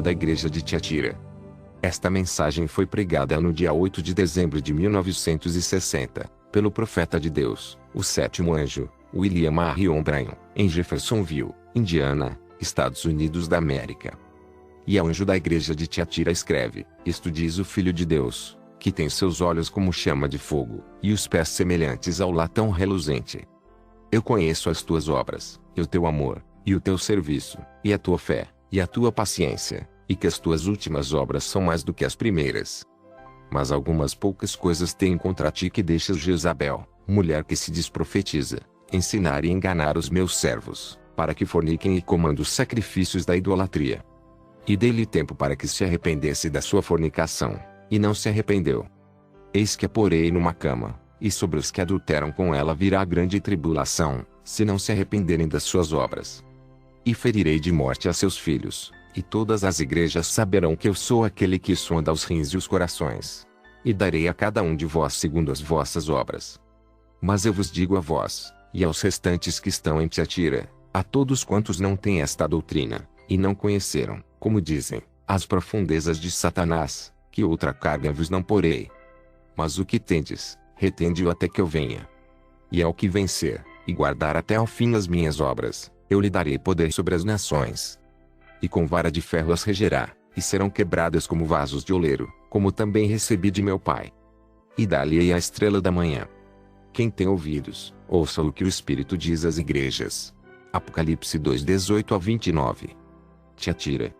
história da igreja de Tiatira. Esta mensagem foi pregada no dia 8 de dezembro de 1960, pelo profeta de Deus, o sétimo anjo, William Marion Branham, em Jeffersonville, Indiana, Estados Unidos da América. E ao anjo da igreja de Tiatira escreve: Isto diz o Filho de Deus, que tem seus olhos como chama de fogo, e os pés semelhantes ao latão reluzente. Eu conheço as tuas obras, e o teu amor, e o teu serviço, e a tua fé, e a tua paciência, e que as tuas últimas obras são mais do que as primeiras. Mas algumas poucas coisas tenho contra ti, que deixas Jezabel, mulher que se diz profetiza, ensinar e enganar os meus servos, para que forniquem e comam os sacrifícios da idolatria. E dei-lhe tempo para que se arrependesse da sua fornicação, e não se arrependeu. Eis que a porei numa cama, e sobre os que adulteram com ela virá grande tribulação, se não se arrependerem das suas obras. E ferirei de morte a seus filhos, e todas as igrejas saberão que eu sou aquele que sonda os rins e os corações. E darei a cada um de vós segundo as vossas obras. Mas eu vos digo a vós, e aos restantes que estão em Tiatira, a todos quantos não têm esta doutrina, e não conheceram, como dizem, as profundezas de Satanás, que outra carga vos não porei. Mas o que tendes, retende-o até que eu venha. E ao que vencer, e guardar até ao fim as minhas obras, eu lhe darei poder sobre as nações. E com vara de ferro as regerá, e serão quebradas como vasos de oleiro, como também recebi de meu Pai. E dá-lhe a estrela da manhã. Quem tem ouvidos, ouça o que o Espírito diz às igrejas. Apocalipse 2:18-29. Tiatira.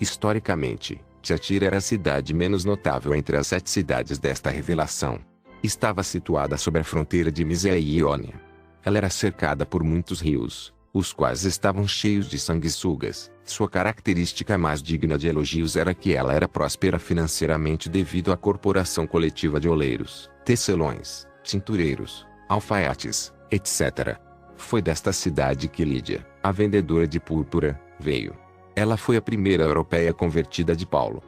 Historicamente, Tiatira era a cidade menos notável entre as 7 cidades desta revelação. Estava situada sobre a fronteira de Mísia e Iônia. Ela era cercada por muitos rios, os quais estavam cheios de sanguessugas. Sua característica mais digna de elogios era que ela era próspera financeiramente devido à corporação coletiva de oleiros, tecelões, tintureiros, alfaiates, etc. Foi desta cidade que Lídia, a vendedora de púrpura, veio. Ela foi a primeira europeia convertida de Paulo.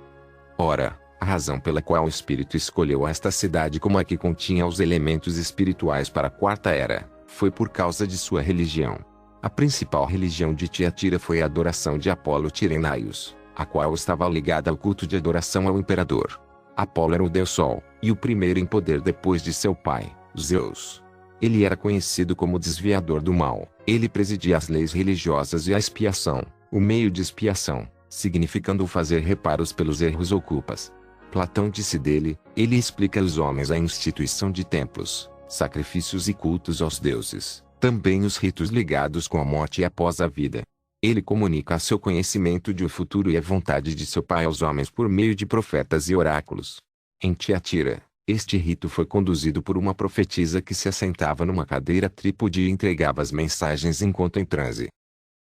Ora, a razão pela qual o Espírito escolheu esta cidade como a que continha os elementos espirituais para a quarta era, foi por causa de sua religião. A principal religião de Tiatira foi a adoração de Apolo Tirenaios, a qual estava ligada ao culto de adoração ao imperador. Apolo era o deus Sol, e o primeiro em poder depois de seu pai, Zeus. Ele era conhecido como desviador do mal. Ele presidia as leis religiosas e a expiação, o meio de expiação, significando fazer reparos pelos erros ou culpas. Platão disse dele: ele explica aos homens a instituição de templos, sacrifícios e cultos aos deuses, também os ritos ligados com a morte e após a vida. Ele comunica seu conhecimento de o futuro e a vontade de seu Pai aos homens por meio de profetas e oráculos. Em Tiatira, este rito foi conduzido por uma profetisa que se assentava numa cadeira trípode e entregava as mensagens enquanto em transe.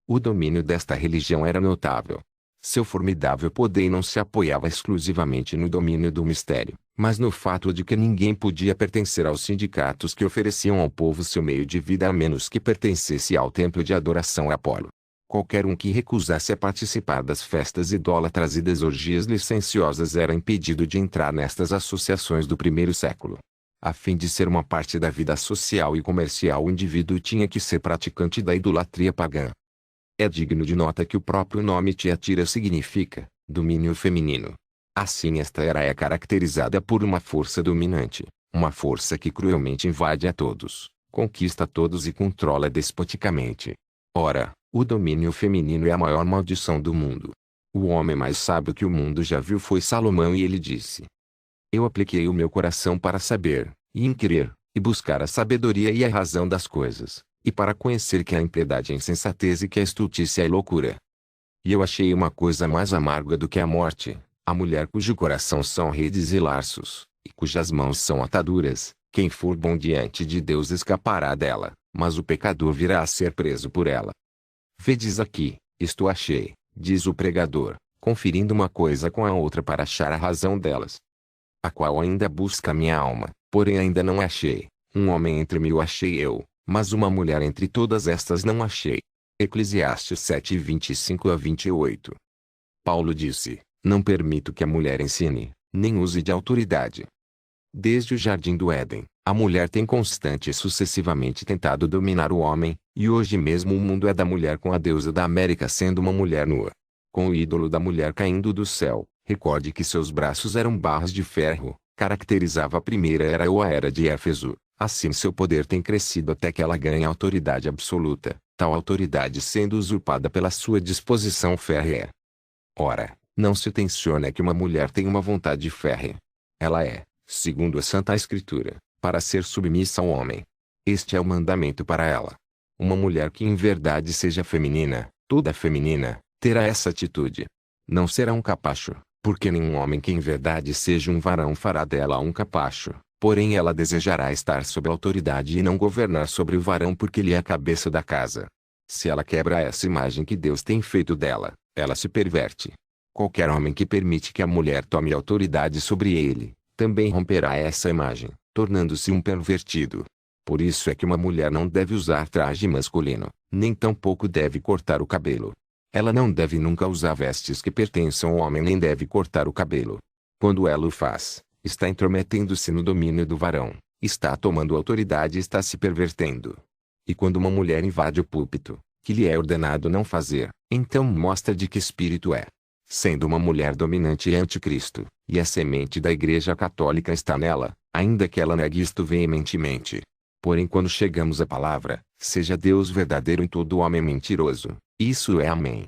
O domínio desta religião era notável. Seu formidável poder não se apoiava exclusivamente no domínio do mistério, mas no fato de que ninguém podia pertencer aos sindicatos que ofereciam ao povo seu meio de vida a menos que pertencesse ao templo de adoração a Apolo. Qualquer um que recusasse a participar das festas idólatras e das orgias licenciosas era impedido de entrar nestas associações do primeiro século. A fim de ser uma parte da vida social e comercial, o indivíduo tinha que ser praticante da idolatria pagã. É digno de nota que o próprio nome Tiatira significa domínio feminino. Assim, esta era é caracterizada por uma força dominante, uma força que cruelmente invade a todos, conquista a todos e controla despoticamente. Ora, o domínio feminino é a maior maldição do mundo. O homem mais sábio que o mundo já viu foi Salomão, e ele disse: Eu apliquei o meu coração para saber, e inquirir, e buscar a sabedoria e a razão das coisas, e para conhecer que a impiedade é insensatez e que a estultícia é loucura. E eu achei uma coisa mais amarga do que a morte, a mulher cujo coração são redes e laços, e cujas mãos são ataduras. Quem for bom diante de Deus escapará dela, mas o pecador virá a ser preso por ela. Vedes aqui, isto achei, diz o pregador, conferindo uma coisa com a outra para achar a razão delas. A qual ainda busca a minha alma, porém ainda não achei. Um homem entre 1000 achei eu, mas uma mulher entre todas estas não achei. Eclesiastes 7:25-28. Paulo disse: Não permito que a mulher ensine, nem use de autoridade. Desde o jardim do Éden, a mulher tem constante e sucessivamente tentado dominar o homem, e hoje mesmo o mundo é da mulher, com a deusa da América sendo uma mulher nua. com o ídolo da mulher caindo do céu. Recorde que seus braços eram barras de ferro, caracterizava a primeira era ou a era de Éfeso. Assim seu poder tem crescido até que ela ganha autoridade absoluta, tal autoridade sendo usurpada pela sua disposição férrea. Ora, não se tenciona que uma mulher tem uma vontade férrea. Ela é, segundo a Santa Escritura, para ser submissa ao homem. Este é o mandamento para ela. Uma mulher que em verdade seja feminina, toda feminina, terá essa atitude. Não será um capacho, porque nenhum homem que em verdade seja um varão fará dela um capacho. Porém ela desejará estar sob autoridade e não governar sobre o varão porque ele é a cabeça da casa. Se ela quebra essa imagem que Deus tem feito dela, ela se perverte. Qualquer homem que permite que a mulher tome autoridade sobre ele, também romperá essa imagem, tornando-se um pervertido. Por isso é que uma mulher não deve usar traje masculino, nem tampouco deve cortar o cabelo. Ela não deve nunca usar vestes que pertençam ao homem nem deve cortar o cabelo. Quando ela o faz, está intrometendo-se no domínio do varão, está tomando autoridade e está se pervertendo. E quando uma mulher invade o púlpito, que lhe é ordenado não fazer, então mostra de que espírito é. Sendo uma mulher dominante e anticristo, e a semente da Igreja Católica está nela, ainda que ela negue isto veementemente. Porém quando chegamos à palavra, seja Deus verdadeiro em todo homem mentiroso, isso é amém.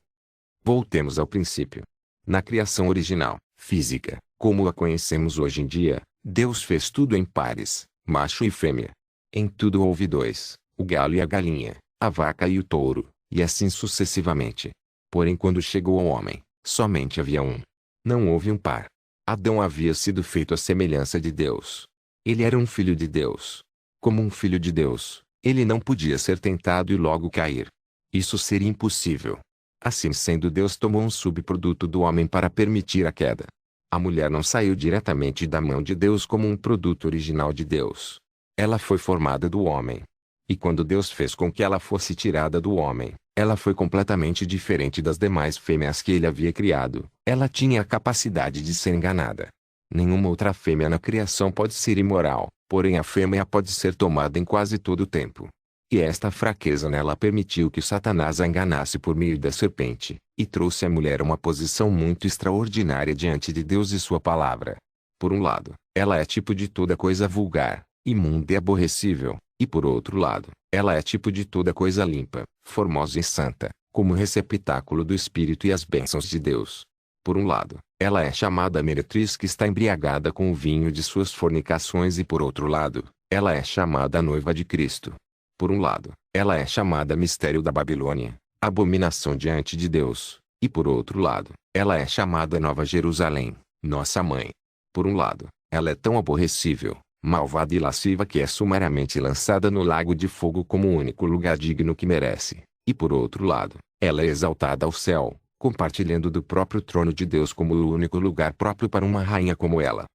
Voltemos ao princípio. Na criação original, física, como a conhecemos hoje em dia, Deus fez tudo em pares, macho e fêmea. Em tudo houve dois, o galo e a galinha, a vaca e o touro, e assim sucessivamente. Porém quando chegou ao homem, somente havia um. Não houve um par. Adão havia sido feito à semelhança de Deus. Ele era um filho de Deus. Como um filho de Deus, ele não podia ser tentado e logo cair. Isso seria impossível. Assim sendo, Deus tomou um subproduto do homem para permitir a queda. A mulher não saiu diretamente da mão de Deus como um produto original de Deus. Ela foi formada do homem. E quando Deus fez com que ela fosse tirada do homem, ela foi completamente diferente das demais fêmeas que ele havia criado. Ela tinha a capacidade de ser enganada. Nenhuma outra fêmea na criação pode ser imoral, porém a fêmea pode ser tomada em quase todo o tempo. E esta fraqueza nela permitiu que Satanás a enganasse por meio da serpente, e trouxe a mulher a uma posição muito extraordinária diante de Deus e sua palavra. Por um lado, ela é tipo de toda coisa vulgar, imunda e aborrecível, e por outro lado, ela é tipo de toda coisa limpa, formosa e santa, como receptáculo do Espírito e as bênçãos de Deus. Por um lado, ela é chamada meretriz que está embriagada com o vinho de suas fornicações e por outro lado, ela é chamada a noiva de Cristo. Por um lado, ela é chamada mistério da Babilônia, abominação diante de Deus, e por outro lado, ela é chamada Nova Jerusalém, nossa mãe. Por um lado, ela é tão aborrecível, malvada e lasciva que é sumariamente lançada no lago de fogo como o único lugar digno que merece, e por outro lado, ela é exaltada ao céu, compartilhando do próprio trono de Deus como o único lugar próprio para uma rainha como ela.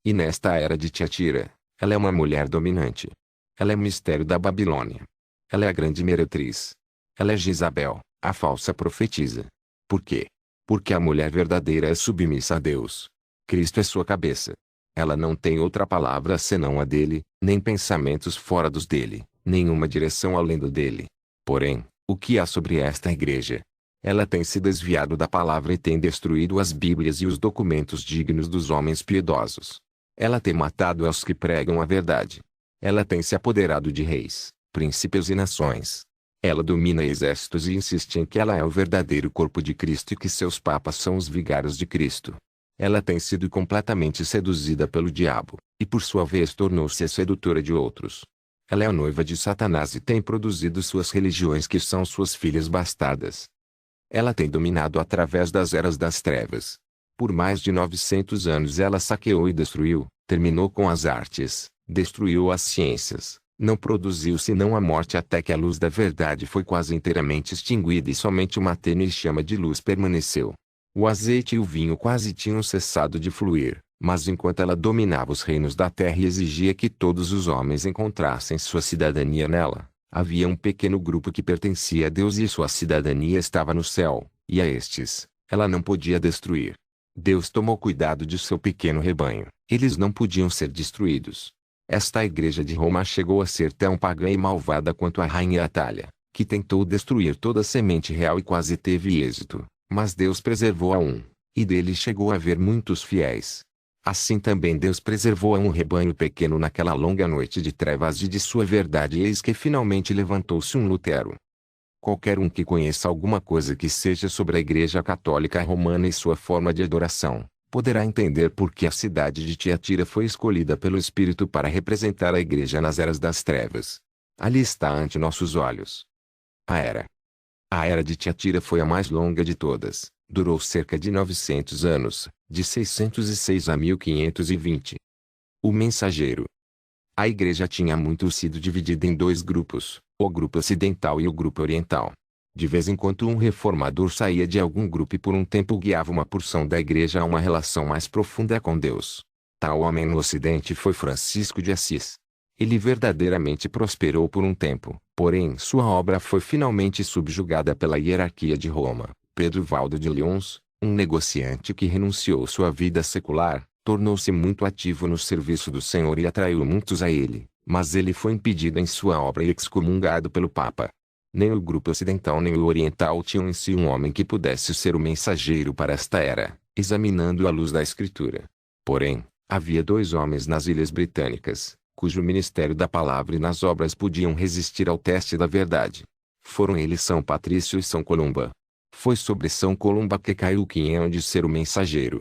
E nesta era de Tiatira, ela é uma mulher dominante. Ela é o mistério da Babilônia. Ela é a grande meretriz. Ela é Jezabel, a falsa profetisa. Por quê? Porque a mulher verdadeira é submissa a Deus. Cristo é sua cabeça. Ela não tem outra palavra senão a dele, nem pensamentos fora dos dele, nenhuma direção além do dele. Porém, o que há sobre esta igreja? Ela tem se desviado da palavra e tem destruído as Bíblias e os documentos dignos dos homens piedosos. Ela tem matado aos que pregam a verdade. Ela tem se apoderado de reis, príncipes e nações. Ela domina exércitos e insiste em que ela é o verdadeiro corpo de Cristo e que seus papas são os vigários de Cristo. Ela tem sido completamente seduzida pelo diabo, e por sua vez tornou-se a sedutora de outros. Ela é a noiva de Satanás e tem produzido suas religiões que são suas filhas bastardas. Ela tem dominado através das eras das trevas. Por mais de 900 anos ela saqueou e destruiu, terminou com as artes, destruiu as ciências, não produziu senão a morte até que a luz da verdade foi quase inteiramente extinguida e somente uma tênue chama de luz permaneceu. O azeite e o vinho quase tinham cessado de fluir, mas enquanto ela dominava os reinos da terra e exigia que todos os homens encontrassem sua cidadania nela, havia um pequeno grupo que pertencia a Deus e sua cidadania estava no céu, e a estes, ela não podia destruir. Deus tomou cuidado de seu pequeno rebanho, eles não podiam ser destruídos. Esta igreja de Roma chegou a ser tão pagã e malvada quanto a rainha Atália, que tentou destruir toda a semente real e quase teve êxito. Mas Deus preservou a um, e dele chegou a haver muitos fiéis. Assim também Deus preservou a um rebanho pequeno naquela longa noite de trevas e de sua verdade, e eis que finalmente levantou-se um Lutero. Qualquer um que conheça alguma coisa que seja sobre a Igreja Católica Romana e sua forma de adoração, poderá entender por que a cidade de Tiatira foi escolhida pelo Espírito para representar a Igreja nas eras das trevas. Ali está ante nossos olhos. A era de Tiatira foi a mais longa de todas, durou cerca de 900 anos, de 606 a 1520. O mensageiro. A igreja tinha muito sido dividida em dois grupos, o grupo ocidental e o grupo oriental. De vez em quando um reformador saía de algum grupo e por um tempo guiava uma porção da igreja a uma relação mais profunda com Deus. Tal homem no ocidente foi Francisco de Assis. Ele verdadeiramente prosperou por um tempo, porém sua obra foi finalmente subjugada pela hierarquia de Roma. Pedro Valdo de Lyons, um negociante que renunciou sua vida secular, tornou-se muito ativo no serviço do Senhor e atraiu muitos a ele, mas ele foi impedido em sua obra e excomungado pelo Papa. Nem o grupo ocidental nem o oriental tinham em si um homem que pudesse ser o mensageiro para esta era, examinando a luz da Escritura. Porém, havia dois homens nas Ilhas Britânicas, cujo ministério da palavra e nas obras podiam resistir ao teste da verdade. Foram eles São Patrício e São Columba. Foi sobre São Columba que caiu o quinhão de ser o mensageiro.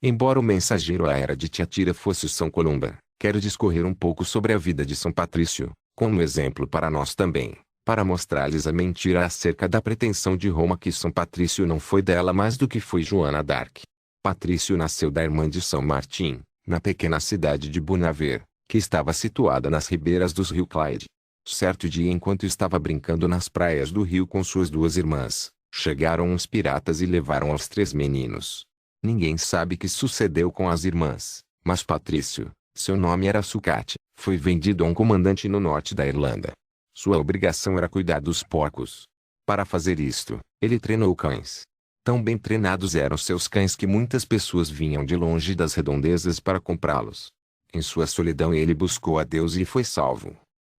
Embora o mensageiro à era de Tiatira fosse o São Columba, quero discorrer um pouco sobre a vida de São Patrício, como exemplo para nós também, para mostrar-lhes a mentira acerca da pretensão de Roma que São Patrício não foi dela mais do que foi Joana d'Arc. Patrício nasceu da irmã de São Martim, na pequena cidade de Bonaver, que estava situada nas ribeiras do rio Clyde. Certo dia, enquanto estava brincando nas praias do rio com suas duas irmãs, chegaram uns piratas e levaram os três meninos. Ninguém sabe que sucedeu com as irmãs, mas Patrício, seu nome era Sucate, foi vendido a um comandante no norte da Irlanda. Sua obrigação era cuidar dos porcos. Para fazer isto, ele treinou cães. Tão bem treinados eram seus cães que muitas pessoas vinham de longe das redondezas para comprá-los. Em sua solidão ele buscou a Deus e foi salvo.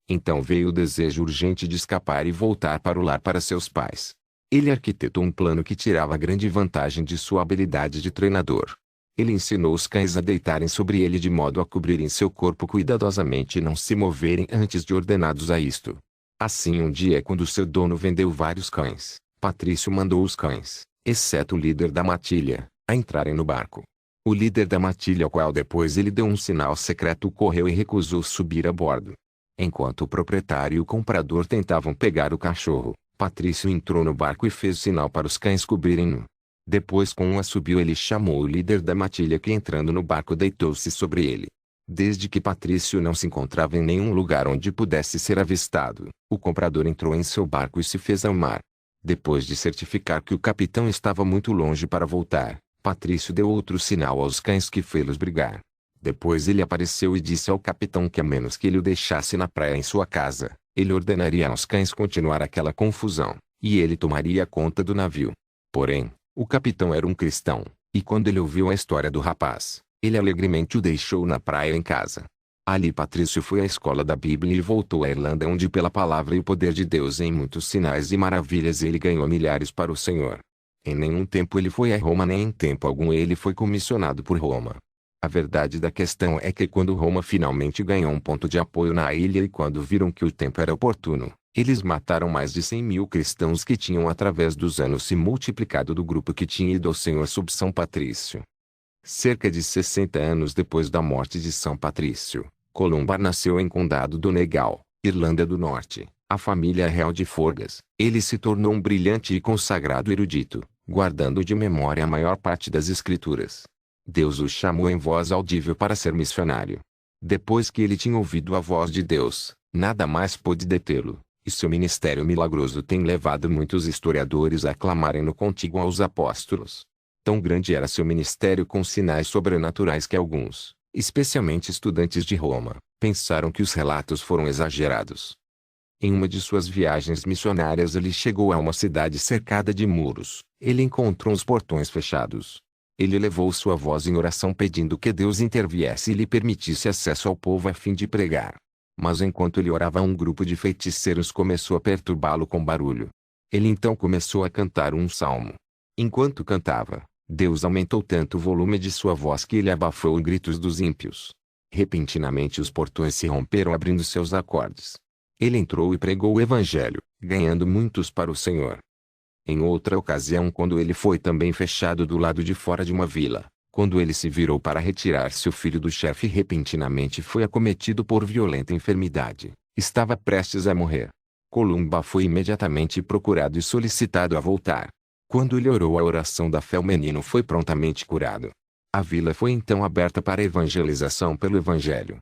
Então veio o desejo urgente de escapar e voltar para o lar para seus pais. Ele arquitetou um plano que tirava grande vantagem de sua habilidade de treinador. Ele ensinou os cães a deitarem sobre ele de modo a cobrirem seu corpo cuidadosamente e não se moverem antes de ordenados a isto. Assim, um dia, quando seu dono vendeu vários cães, Patrício mandou os cães, exceto o líder da matilha, a entrarem no barco. O líder da matilha, ao qual depois ele deu um sinal secreto, correu e recusou subir a bordo. Enquanto o proprietário e o comprador tentavam pegar o cachorro, Patrício entrou no barco e fez sinal para os cães cobrirem-no. Depois, com um assobio, ele chamou o líder da matilha, que entrando no barco deitou-se sobre ele. Desde que Patrício não se encontrava em nenhum lugar onde pudesse ser avistado, o comprador entrou em seu barco e se fez ao mar. Depois de certificar que o capitão estava muito longe para voltar, Patrício deu outro sinal aos cães que fê-los brigar. Depois ele apareceu e disse ao capitão que a menos que ele o deixasse na praia em sua casa, ele ordenaria aos cães continuar aquela confusão, e ele tomaria conta do navio. Porém, o capitão era um cristão, e quando ele ouviu a história do rapaz, ele alegremente o deixou na praia em casa. Ali Patrício foi à escola da Bíblia e voltou à Irlanda, onde pela palavra e o poder de Deus em muitos sinais e maravilhas ele ganhou milhares para o Senhor. Em nenhum tempo ele foi a Roma, nem em tempo algum ele foi comissionado por Roma. A verdade da questão é que quando Roma finalmente ganhou um ponto de apoio na ilha e quando viram que o tempo era oportuno, eles mataram mais de 100.000 cristãos que tinham através dos anos se multiplicado do grupo que tinha ido ao Senhor sob São Patrício. Cerca de 60 anos depois da morte de São Patrício, Columba nasceu em Condado Donegal, Irlanda do Norte, a família real de Forgas. Ele se tornou um brilhante e consagrado erudito, guardando de memória a maior parte das escrituras. Deus o chamou em voz audível para ser missionário. Depois que ele tinha ouvido a voz de Deus, nada mais pôde detê-lo, e seu ministério milagroso tem levado muitos historiadores a aclamarem-no contíguo aos apóstolos. Tão grande era seu ministério com sinais sobrenaturais que alguns, especialmente estudantes de Roma, pensaram que os relatos foram exagerados. Em uma de suas viagens missionárias ele chegou a uma cidade cercada de muros. Ele encontrou os portões fechados. Ele elevou sua voz em oração pedindo que Deus interviesse e lhe permitisse acesso ao povo a fim de pregar. Mas enquanto ele orava, um grupo de feiticeiros começou a perturbá-lo com barulho. Ele então começou a cantar um salmo. Enquanto cantava, Deus aumentou tanto o volume de sua voz que ele abafou os gritos dos ímpios. Repentinamente os portões se romperam abrindo seus acordes. Ele entrou e pregou o evangelho, ganhando muitos para o Senhor. Em outra ocasião, quando ele foi também fechado do lado de fora de uma vila, quando ele se virou para retirar-se, o filho do chefe repentinamente foi acometido por violenta enfermidade. Estava prestes a morrer. Columba foi imediatamente procurado e solicitado a voltar. Quando ele orou a oração da fé, o menino foi prontamente curado. A vila foi então aberta para evangelização pelo Evangelho.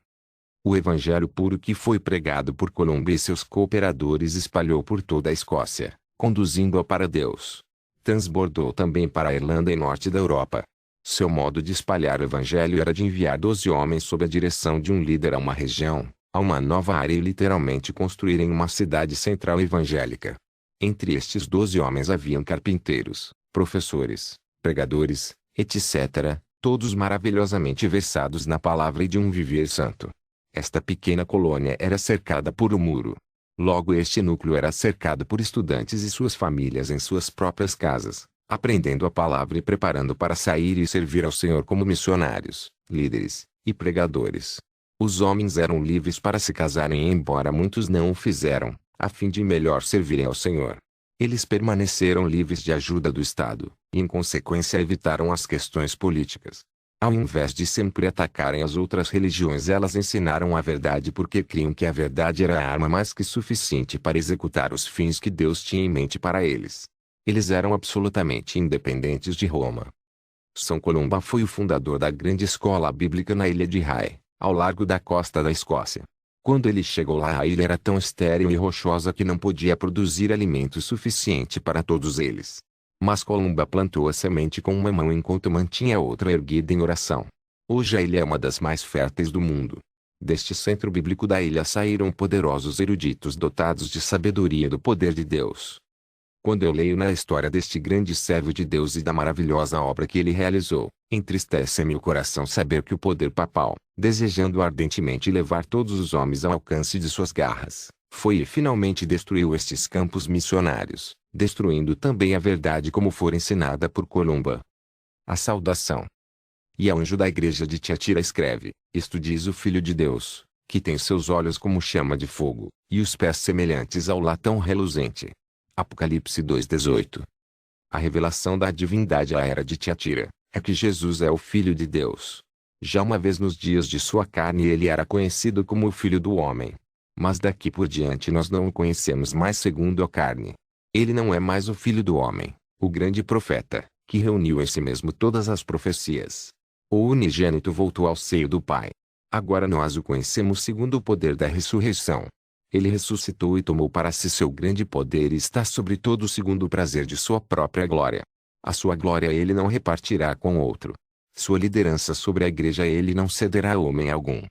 O Evangelho puro que foi pregado por Columba e seus cooperadores espalhou por toda a Escócia, conduzindo-a para Deus. Transbordou também para a Irlanda e norte da Europa. Seu modo de espalhar o Evangelho era de enviar 12 homens sob a direção de um líder a uma região, a uma nova área e literalmente construírem uma cidade central evangélica. Entre estes 12 homens haviam carpinteiros, professores, pregadores, etc., todos maravilhosamente versados na palavra e de um viver santo. Esta pequena colônia era cercada por um muro. Logo este núcleo era cercado por estudantes e suas famílias em suas próprias casas, aprendendo a palavra e preparando para sair e servir ao Senhor como missionários, líderes e pregadores. Os homens eram livres para se casarem, embora muitos não o fizeram, a fim de melhor servirem ao Senhor. Eles permaneceram livres de ajuda do Estado, e em consequência evitaram as questões políticas. Ao invés de sempre atacarem as outras religiões, elas ensinaram a verdade porque criam que a verdade era a arma mais que suficiente para executar os fins que Deus tinha em mente para eles. Eles eram absolutamente independentes de Roma. São Columba foi o fundador da grande escola bíblica na ilha de Rye, ao largo da costa da Escócia. Quando ele chegou lá, a ilha era tão estéril e rochosa que não podia produzir alimento suficiente para todos eles. Mas Columba plantou a semente com uma mão enquanto mantinha a outra erguida em oração. Hoje a ilha é uma das mais férteis do mundo. Deste centro bíblico da ilha saíram poderosos eruditos dotados de sabedoria do poder de Deus. Quando eu leio na história deste grande servo de Deus e da maravilhosa obra que ele realizou, entristece-me o coração saber que o poder papal, desejando ardentemente levar todos os homens ao alcance de suas garras, foi e finalmente destruiu estes campos missionários, destruindo também a verdade como for ensinada por Columba. A saudação. E ao anjo da igreja de Tiatira escreve: isto diz o Filho de Deus, que tem seus olhos como chama de fogo, e os pés semelhantes ao latão reluzente. Apocalipse 2:18. A revelação da divindade à era de Tiatira é que Jesus é o Filho de Deus. Já uma vez nos dias de sua carne ele era conhecido como o Filho do Homem. Mas daqui por diante nós não o conhecemos mais segundo a carne. Ele não é mais o Filho do Homem, o grande profeta, que reuniu em si mesmo todas as profecias. O unigênito voltou ao seio do Pai. Agora nós o conhecemos segundo o poder da ressurreição. Ele ressuscitou e tomou para si seu grande poder e está sobre todo segundo o prazer de sua própria glória. A sua glória ele não repartirá com outro. Sua liderança sobre a igreja ele não cederá a homem algum.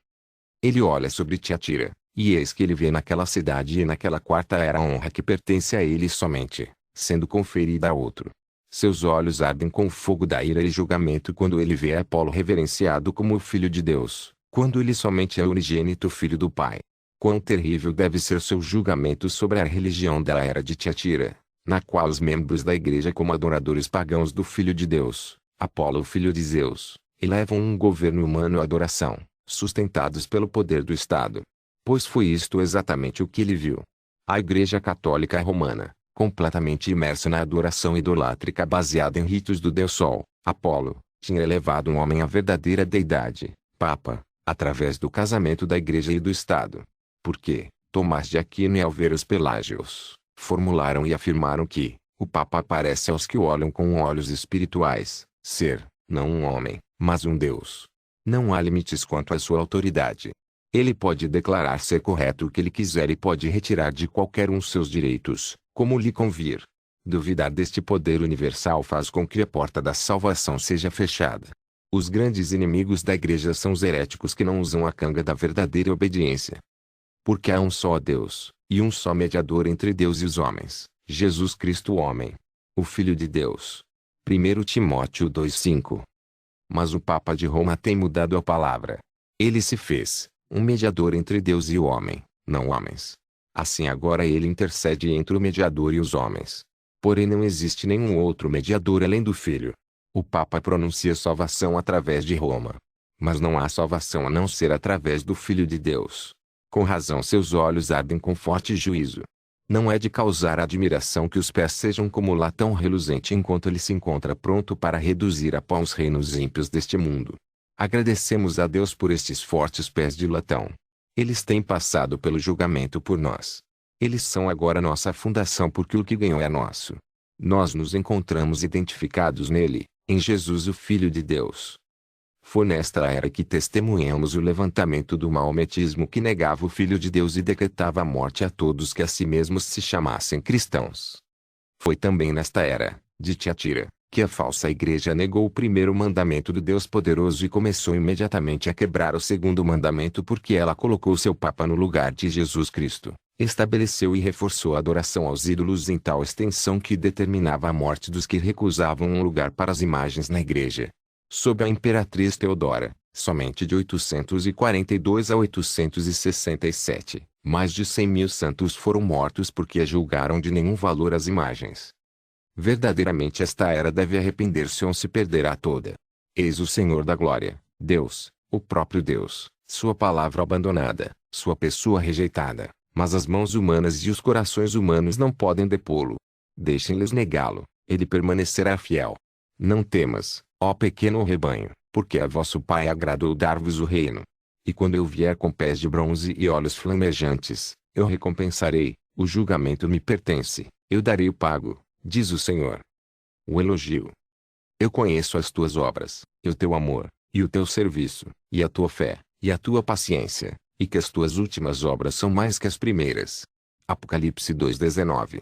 Ele olha sobre Tiatira, e eis que ele vê naquela cidade e naquela quarta era a honra que pertence a ele somente, sendo conferida a outro. Seus olhos ardem com o fogo da ira e julgamento quando ele vê Apolo reverenciado como o Filho de Deus, quando ele somente é o unigênito Filho do Pai. Quão terrível deve ser seu julgamento sobre a religião da era de Tiatira, na qual os membros da igreja como adoradores pagãos do Filho de Deus, Apolo o filho de Zeus, elevam um governo humano à adoração, sustentados pelo poder do Estado. Pois foi isto exatamente o que ele viu. A Igreja Católica Romana, completamente imersa na adoração idolátrica baseada em ritos do Deus Sol, Apolo, tinha elevado um homem à verdadeira deidade, Papa, através do casamento da Igreja e do Estado. Porque, Tomás de Aquino e Álvares Pelágios, formularam e afirmaram que, o Papa aparece aos que o olham com olhos espirituais, ser, não um homem, mas um Deus. Não há limites quanto à sua autoridade. Ele pode declarar ser correto o que ele quiser e pode retirar de qualquer um seus direitos, como lhe convir. Duvidar deste poder universal faz com que a porta da salvação seja fechada. Os grandes inimigos da igreja são os heréticos que não usam a canga da verdadeira obediência. Porque há um só Deus, e um só mediador entre Deus e os homens, Jesus Cristo o homem, o Filho de Deus. 1 Timóteo 2:5. Mas o Papa de Roma tem mudado a palavra. Ele se fez um mediador entre Deus e o homem, não homens. Assim agora ele intercede entre o mediador e os homens. Porém não existe nenhum outro mediador além do Filho. O Papa pronuncia salvação através de Roma. Mas não há salvação a não ser através do Filho de Deus. Com razão seus olhos ardem com forte juízo. Não é de causar admiração que os pés sejam como latão reluzente enquanto ele se encontra pronto para reduzir a pó os reinos ímpios deste mundo. Agradecemos a Deus por estes fortes pés de latão. Eles têm passado pelo julgamento por nós. Eles são agora nossa fundação porque o que ganhou é nosso. Nós nos encontramos identificados nele, em Jesus o Filho de Deus. Foi nesta era que testemunhamos o levantamento do maometismo que negava o Filho de Deus e decretava a morte a todos que a si mesmos se chamassem cristãos. Foi também nesta era, de Tiatira, que a falsa igreja negou o primeiro mandamento do Deus poderoso e começou imediatamente a quebrar o segundo mandamento porque ela colocou seu Papa no lugar de Jesus Cristo, estabeleceu e reforçou a adoração aos ídolos em tal extensão que determinava a morte dos que recusavam um lugar para as imagens na igreja. Sob a imperatriz Teodora, somente de 842 a 867, mais de 100.000 santos foram mortos porque a julgaram de nenhum valor as imagens. Verdadeiramente esta era deve arrepender-se ou se perderá toda. Eis o Senhor da Glória, Deus, o próprio Deus, sua palavra abandonada, sua pessoa rejeitada, mas as mãos humanas e os corações humanos não podem depô-lo. Deixem-lhes negá-lo, ele permanecerá fiel. Não temas, ó pequeno rebanho, porque a vosso Pai agradou dar-vos o reino. E quando eu vier com pés de bronze e olhos flamejantes, eu recompensarei, o julgamento me pertence, eu darei o pago, diz o Senhor. O elogio. Eu conheço as tuas obras, e o teu amor, e o teu serviço, e a tua fé, e a tua paciência, e que as tuas últimas obras são mais que as primeiras. Apocalipse 2:19.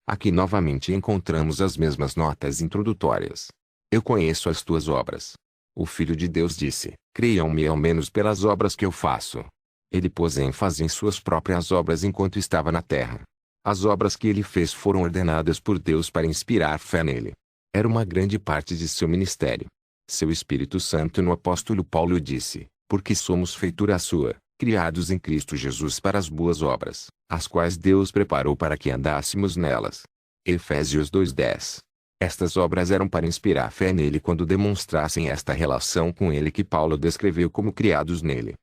Aqui novamente encontramos as mesmas notas introdutórias. Eu conheço as tuas obras. O Filho de Deus disse, creiam-me ao menos pelas obras que eu faço. Ele pôs ênfase em suas próprias obras enquanto estava na terra. As obras que ele fez foram ordenadas por Deus para inspirar fé nele. Era uma grande parte de seu ministério. Seu Espírito Santo no apóstolo Paulo disse, porque somos feitura sua, criados em Cristo Jesus para as boas obras, as quais Deus preparou para que andássemos nelas. Efésios 2:10. Estas obras eram para inspirar fé nele quando demonstrassem esta relação com ele que Paulo descreveu como criados nele.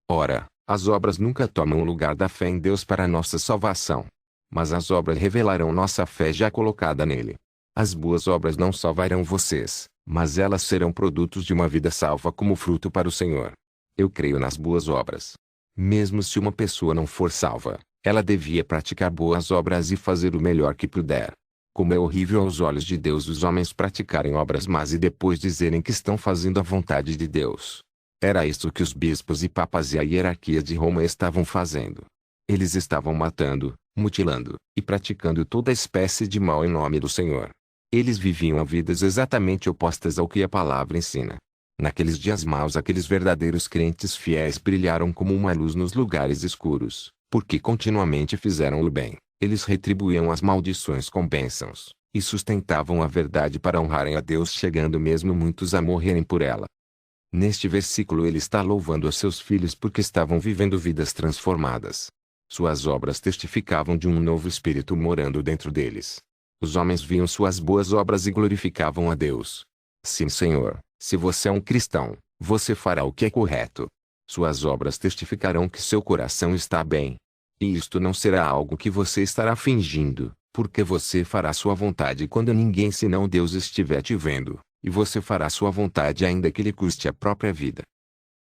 Ora, as obras nunca tomam o lugar da fé em Deus para a nossa salvação. Mas as obras revelarão nossa fé já colocada nele. As boas obras não salvarão vocês, mas elas serão produtos de uma vida salva como fruto para o Senhor. Eu creio nas boas obras. Mesmo se uma pessoa não for salva, ela devia praticar boas obras e fazer o melhor que puder. Como é horrível aos olhos de Deus os homens praticarem obras más e depois dizerem que estão fazendo a vontade de Deus. Era isso que os bispos e papas e a hierarquia de Roma estavam fazendo. Eles estavam matando, mutilando, e praticando toda espécie de mal em nome do Senhor. Eles viviam a vidas exatamente opostas ao que a palavra ensina. Naqueles dias maus aqueles verdadeiros crentes fiéis brilharam como uma luz nos lugares escuros, porque continuamente fizeram o bem. Eles retribuíam as maldições com bênçãos, e sustentavam a verdade para honrarem a Deus chegando mesmo muitos a morrerem por ela. Neste versículo ele está louvando a seus filhos porque estavam vivendo vidas transformadas. Suas obras testificavam de um novo espírito morando dentro deles. Os homens viam suas boas obras e glorificavam a Deus. Sim, Senhor, se você é um cristão, você fará o que é correto. Suas obras testificarão que seu coração está bem. E isto não será algo que você estará fingindo, porque você fará sua vontade quando ninguém senão Deus estiver te vendo, e você fará sua vontade ainda que lhe custe a própria vida.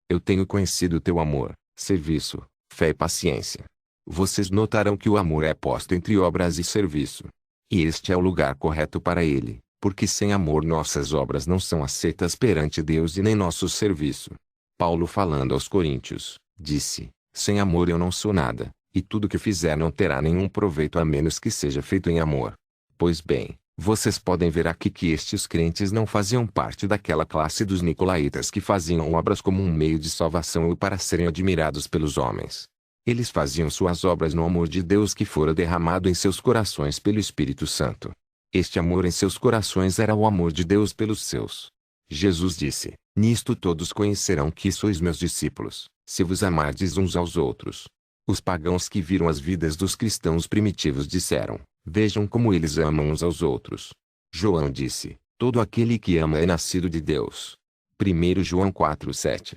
Eu tenho conhecido teu amor, serviço, fé e paciência. Vocês notarão que o amor é posto entre obras e serviço. E este é o lugar correto para ele, porque sem amor nossas obras não são aceitas perante Deus e nem nosso serviço. Paulo falando aos Coríntios, disse, sem amor eu não sou nada. E tudo que fizer não terá nenhum proveito a menos que seja feito em amor. Pois bem, vocês podem ver aqui que estes crentes não faziam parte daquela classe dos nicolaítas que faziam obras como um meio de salvação ou para serem admirados pelos homens. Eles faziam suas obras no amor de Deus que fora derramado em seus corações pelo Espírito Santo. Este amor em seus corações era o amor de Deus pelos seus. Jesus disse, nisto todos conhecerão que sois meus discípulos, se vos amardes uns aos outros. Os pagãos que viram as vidas dos cristãos primitivos disseram, Vejam como eles amam uns aos outros. João disse: todo aquele que ama é nascido de Deus. 1 João 4:7.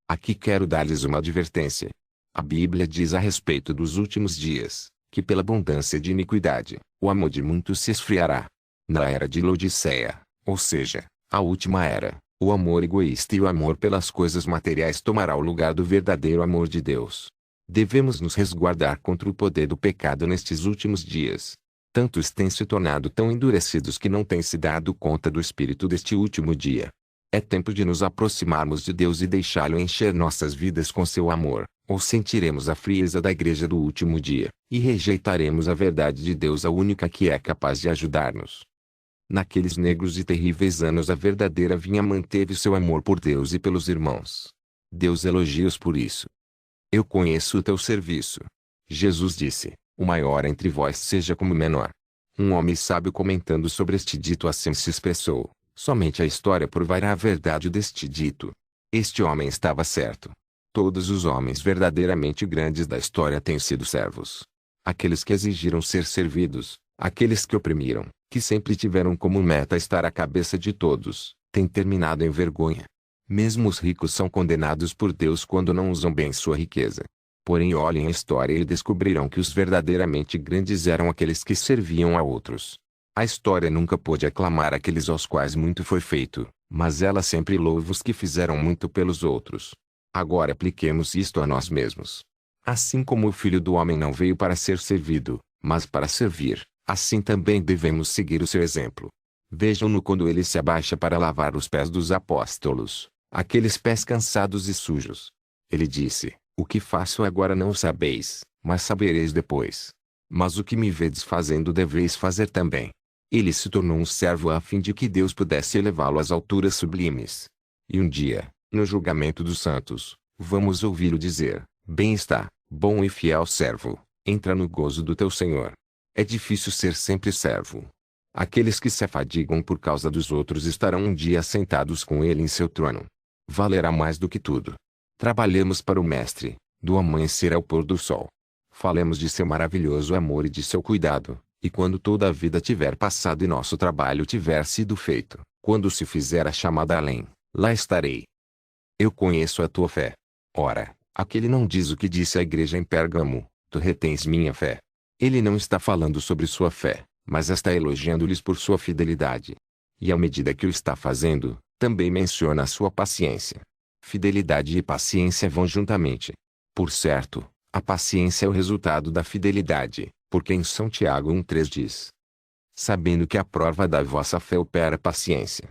Aqui quero dar-lhes uma advertência. A Bíblia diz a respeito dos últimos dias, que pela abundância de iniquidade, o amor de muitos se esfriará. Na era de Laodiceia, ou seja, a última era, o amor egoísta e o amor pelas coisas materiais tomará o lugar do verdadeiro amor de Deus. Devemos nos resguardar contra o poder do pecado nestes últimos dias. Tantos têm se tornado tão endurecidos que não têm se dado conta do espírito deste último dia. É tempo de nos aproximarmos de Deus e deixá-lo encher nossas vidas com seu amor, ou sentiremos a frieza da igreja do último dia, e rejeitaremos a verdade de Deus, a única que é capaz de ajudar-nos. Naqueles negros e terríveis anos a verdadeira vinha manteve seu amor por Deus e pelos irmãos. Deus elogia-os por isso. Eu conheço o teu serviço. Jesus disse: o maior entre vós seja como o menor. Um homem sábio comentando sobre este dito assim se expressou: somente a história provará a verdade deste dito. Este homem estava certo. Todos os homens verdadeiramente grandes da história têm sido servos. Aqueles que exigiram ser servidos, aqueles que oprimiram, que sempre tiveram como meta estar à cabeça de todos, têm terminado em vergonha. Mesmo os ricos são condenados por Deus quando não usam bem sua riqueza. Porém olhem a história e descobrirão que os verdadeiramente grandes eram aqueles que serviam a outros. A história nunca pôde aclamar aqueles aos quais muito foi feito, mas ela sempre louva os que fizeram muito pelos outros. Agora apliquemos isto a nós mesmos. Assim como o Filho do Homem não veio para ser servido, mas para servir, assim também devemos seguir o seu exemplo. Vejam-no quando ele se abaixa para lavar os pés dos apóstolos, aqueles pés cansados e sujos. Ele disse: o que faço agora não sabeis, mas sabereis depois. Mas o que me vedes fazendo deveis fazer também. Ele se tornou um servo a fim de que Deus pudesse elevá-lo às alturas sublimes. E um dia, no julgamento dos santos, vamos ouvi-lo dizer: bem está, bom e fiel servo, entra no gozo do teu Senhor. É difícil ser sempre servo. Aqueles que se afadigam por causa dos outros estarão um dia sentados com ele em seu trono. Valerá mais do que tudo. Trabalhemos para o Mestre, do amanhecer ao pôr do sol. Falemos de seu maravilhoso amor e de seu cuidado, e quando toda a vida tiver passado e nosso trabalho tiver sido feito, quando se fizer a chamada além, lá estarei. Eu conheço a tua fé. Ora, aquele não diz o que disse à igreja em Pérgamo: tu retens minha fé. Ele não está falando sobre sua fé, mas está elogiando-lhes por sua fidelidade. E à medida que o está fazendo, também menciona a sua paciência. Fidelidade e paciência vão juntamente. Por certo, a paciência é o resultado da fidelidade, porque em São Tiago 1,3 diz: sabendo que a prova da vossa fé opera paciência.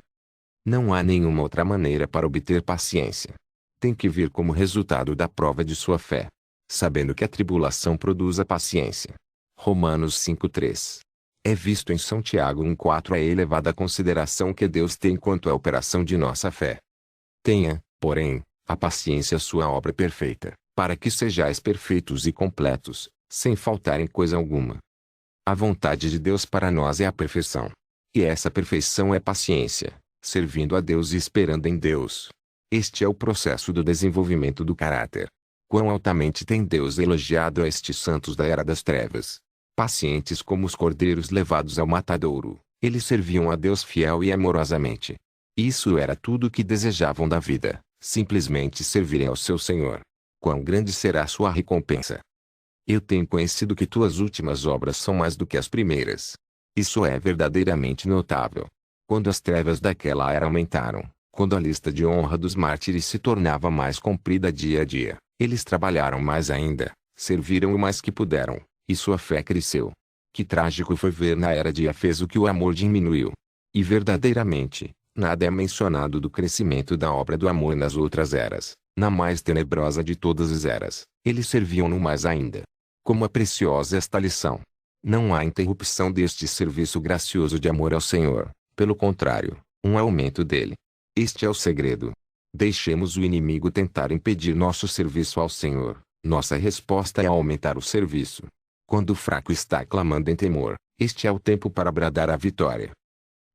Não há nenhuma outra maneira para obter paciência. Tem que vir como resultado da prova de sua fé. Sabendo que a tribulação produz a paciência. Romanos 5,3. É visto em São Tiago 1,4 a elevada consideração que Deus tem quanto à operação de nossa fé. Tenha, porém, a paciência sua obra perfeita, para que sejais perfeitos e completos, sem faltar em coisa alguma. A vontade de Deus para nós é a perfeição. E essa perfeição é paciência, servindo a Deus e esperando em Deus. Este é o processo do desenvolvimento do caráter. Quão altamente tem Deus elogiado a estes santos da era das trevas. Pacientes como os cordeiros levados ao matadouro, eles serviam a Deus fiel e amorosamente. Isso era tudo o que desejavam da vida, simplesmente servirem ao seu Senhor. Quão grande será a sua recompensa! Eu tenho conhecido que tuas últimas obras são mais do que as primeiras. Isso é verdadeiramente notável. Quando as trevas daquela era aumentaram, quando a lista de honra dos mártires se tornava mais comprida dia a dia, eles trabalharam mais ainda, serviram o mais que puderam, e sua fé cresceu. Que trágico foi ver na era de Éfeso que o amor diminuiu. E verdadeiramente, nada é mencionado do crescimento da obra do amor nas outras eras. Na mais tenebrosa de todas as eras, eles serviam-no mais ainda. Como é preciosa esta lição! Não há interrupção deste serviço gracioso de amor ao Senhor, pelo contrário, um aumento dele. Este é o segredo. Deixemos o inimigo tentar impedir nosso serviço ao Senhor. Nossa resposta é aumentar o serviço. Quando o fraco está clamando em temor, este é o tempo para bradar a vitória.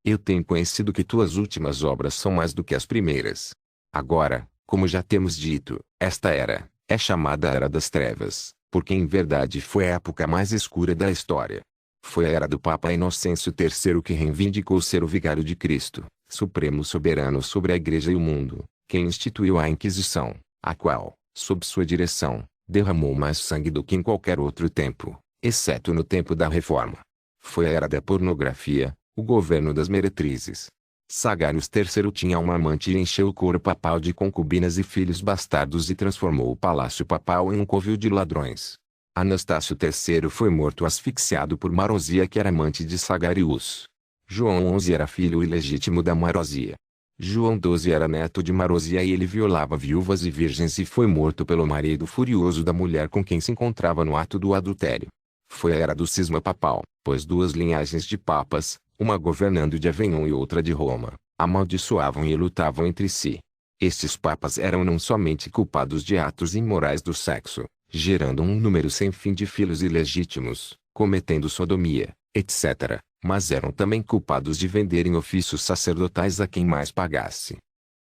Eu tenho conhecido que tuas últimas obras são mais do que as primeiras. Agora, como já temos dito, esta era é chamada Era das Trevas, porque em verdade foi a época mais escura da história. Foi a era do Papa Inocêncio III que reivindicou ser o vigário de Cristo, supremo soberano sobre a Igreja e o mundo, quem instituiu a Inquisição, a qual, sob sua direção, derramou mais sangue do que em qualquer outro tempo, exceto no tempo da Reforma. Foi a era da pornografia, o governo das meretrizes. Sagarius III tinha uma amante e encheu o coro papal de concubinas e filhos bastardos e transformou o palácio papal em um covil de ladrões. Anastácio III foi morto asfixiado por Marozia, que era amante de Sagarius. João XI era filho ilegítimo da Marozia. João XII era neto de Marozia e ele violava viúvas e virgens e foi morto pelo marido furioso da mulher com quem se encontrava no ato do adultério. Foi a era do cisma papal, pois duas linhagens de papas, uma governando de Avignon e outra de Roma, amaldiçoavam e lutavam entre si. Estes papas eram não somente culpados de atos imorais do sexo, gerando um número sem fim de filhos ilegítimos, cometendo sodomia, etc., mas eram também culpados de venderem ofícios sacerdotais a quem mais pagasse.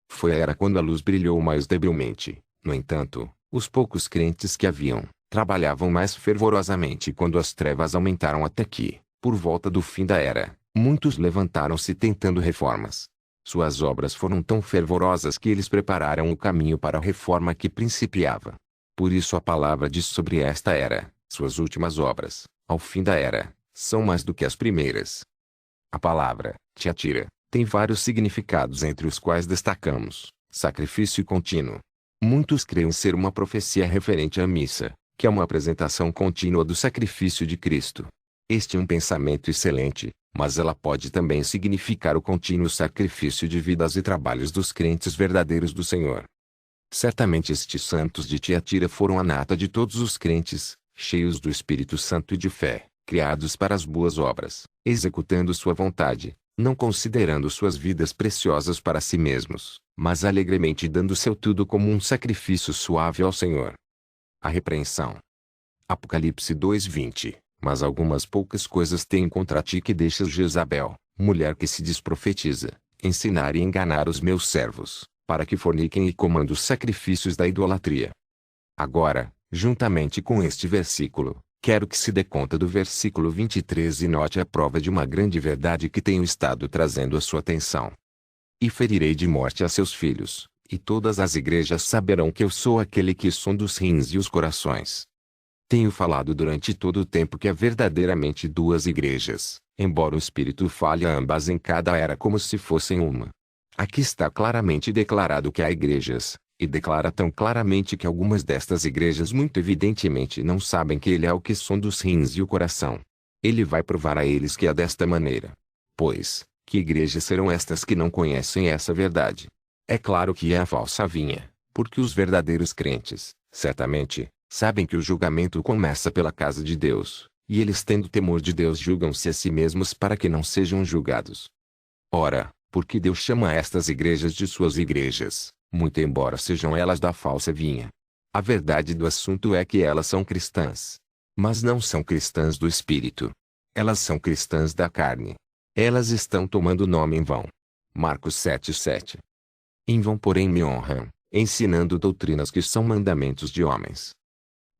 Foi a era quando a luz brilhou mais debilmente. No entanto, os poucos crentes que haviam, trabalhavam mais fervorosamente quando as trevas aumentaram até que, por volta do fim da era, muitos levantaram-se tentando reformas. Suas obras foram tão fervorosas que eles prepararam o caminho para a reforma que principiava. Por isso a palavra diz sobre esta era, suas últimas obras, ao fim da era, são mais do que as primeiras. A palavra, Tiatira, tem vários significados entre os quais destacamos, sacrifício contínuo. Muitos creem ser uma profecia referente à missa, que é uma apresentação contínua do sacrifício de Cristo. Este é um pensamento excelente, mas ela pode também significar o contínuo sacrifício de vidas e trabalhos dos crentes verdadeiros do Senhor. Certamente estes santos de Tiatira foram a nata de todos os crentes, cheios do Espírito Santo e de fé, criados para as boas obras, executando sua vontade, não considerando suas vidas preciosas para si mesmos, mas alegremente dando seu tudo como um sacrifício suave ao Senhor. A repreensão. Apocalipse 2:20. Mas algumas poucas coisas tenho contra ti, que deixas Jezabel, mulher que se diz profetiza, ensinar e enganar os meus servos, para que forniquem e comam os sacrifícios da idolatria. Agora, juntamente com este versículo, quero que se dê conta do versículo 23 e note a prova de uma grande verdade que tenho estado trazendo à sua atenção. E ferirei de morte a seus filhos, e todas as igrejas saberão que eu sou aquele que sonda os rins e os corações. Tenho falado durante todo o tempo que há verdadeiramente duas igrejas, embora o Espírito fale a ambas em cada era como se fossem uma. Aqui está claramente declarado que há igrejas, e declara tão claramente que algumas destas igrejas muito evidentemente não sabem que ele é o que sonda os rins e o coração. Ele vai provar a eles que é desta maneira. Pois, que igrejas serão estas que não conhecem essa verdade? É claro que é a falsa vinha, porque os verdadeiros crentes, certamente, sabem que o julgamento começa pela casa de Deus, e eles, tendo temor de Deus, julgam-se a si mesmos para que não sejam julgados. Ora, porque Deus chama estas igrejas de suas igrejas, muito embora sejam elas da falsa vinha. A verdade do assunto é que elas são cristãs. Mas não são cristãs do Espírito. Elas são cristãs da carne. Elas estão tomando nome em vão. Marcos 7:7. Em vão, porém, me honram, ensinando doutrinas que são mandamentos de homens.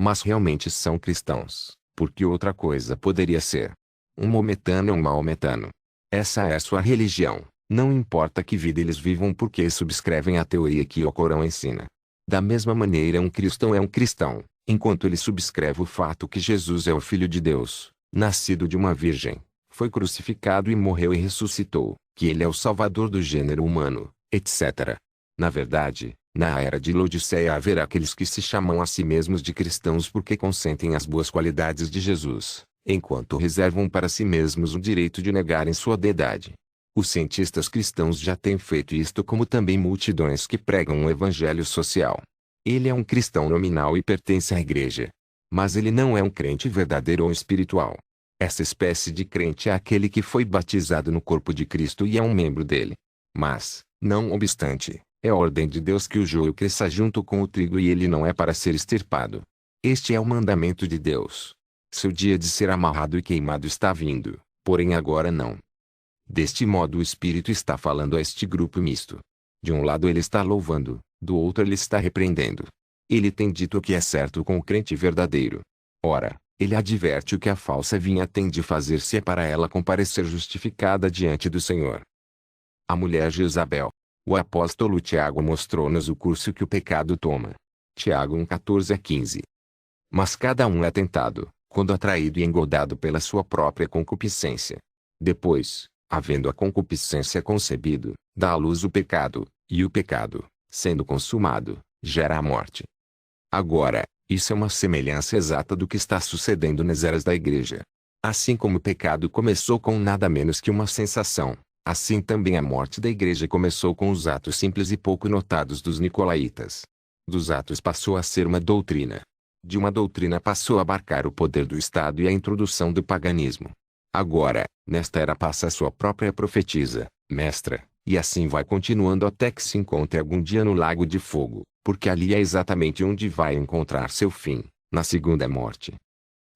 Mas realmente são cristãos, porque outra coisa poderia ser. Um maometano é um maometano. Essa é a sua religião, não importa que vida eles vivam, porque subscrevem a teoria que o Corão ensina. Da mesma maneira, um cristão é um cristão, enquanto ele subscreve o fato que Jesus é o Filho de Deus, nascido de uma virgem, foi crucificado e morreu e ressuscitou, que ele é o Salvador do gênero humano, etc. Na verdade, na era de Laodiceia haverá aqueles que se chamam a si mesmos de cristãos porque consentem as boas qualidades de Jesus, enquanto reservam para si mesmos o direito de negarem sua deidade. Os cientistas cristãos já têm feito isto, como também multidões que pregam um evangelho social. Ele é um cristão nominal e pertence à igreja. Mas ele não é um crente verdadeiro ou espiritual. Essa espécie de crente é aquele que foi batizado no corpo de Cristo e é um membro dele. Mas, não obstante, é a ordem de Deus que o joio cresça junto com o trigo e ele não é para ser extirpado. Este é o mandamento de Deus. Seu dia de ser amarrado e queimado está vindo, porém agora não. Deste modo o Espírito está falando a este grupo misto. De um lado ele está louvando, do outro ele está repreendendo. Ele tem dito o que é certo com o crente verdadeiro. Ora, Ele adverte o que a falsa vinha tem de fazer-se é para ela comparecer justificada diante do Senhor. A mulher Jezabel. O apóstolo Tiago mostrou-nos o curso que o pecado toma. Tiago 1:14-15. Mas cada um é tentado, quando atraído e engodado pela sua própria concupiscência. Depois, havendo a concupiscência concebido, dá à luz o pecado, e o pecado, sendo consumado, gera a morte. Agora, isso é uma semelhança exata do que está sucedendo nas eras da igreja. Assim como o pecado começou com nada menos que uma sensação, assim também a morte da igreja começou com os atos simples e pouco notados dos nicolaítas. Dos atos passou a ser uma doutrina. De uma doutrina passou a abarcar o poder do Estado e a introdução do paganismo. Agora, nesta era passa a sua própria profetisa, mestra, e assim vai continuando até que se encontre algum dia no lago de fogo, porque ali é exatamente onde vai encontrar seu fim, na segunda morte.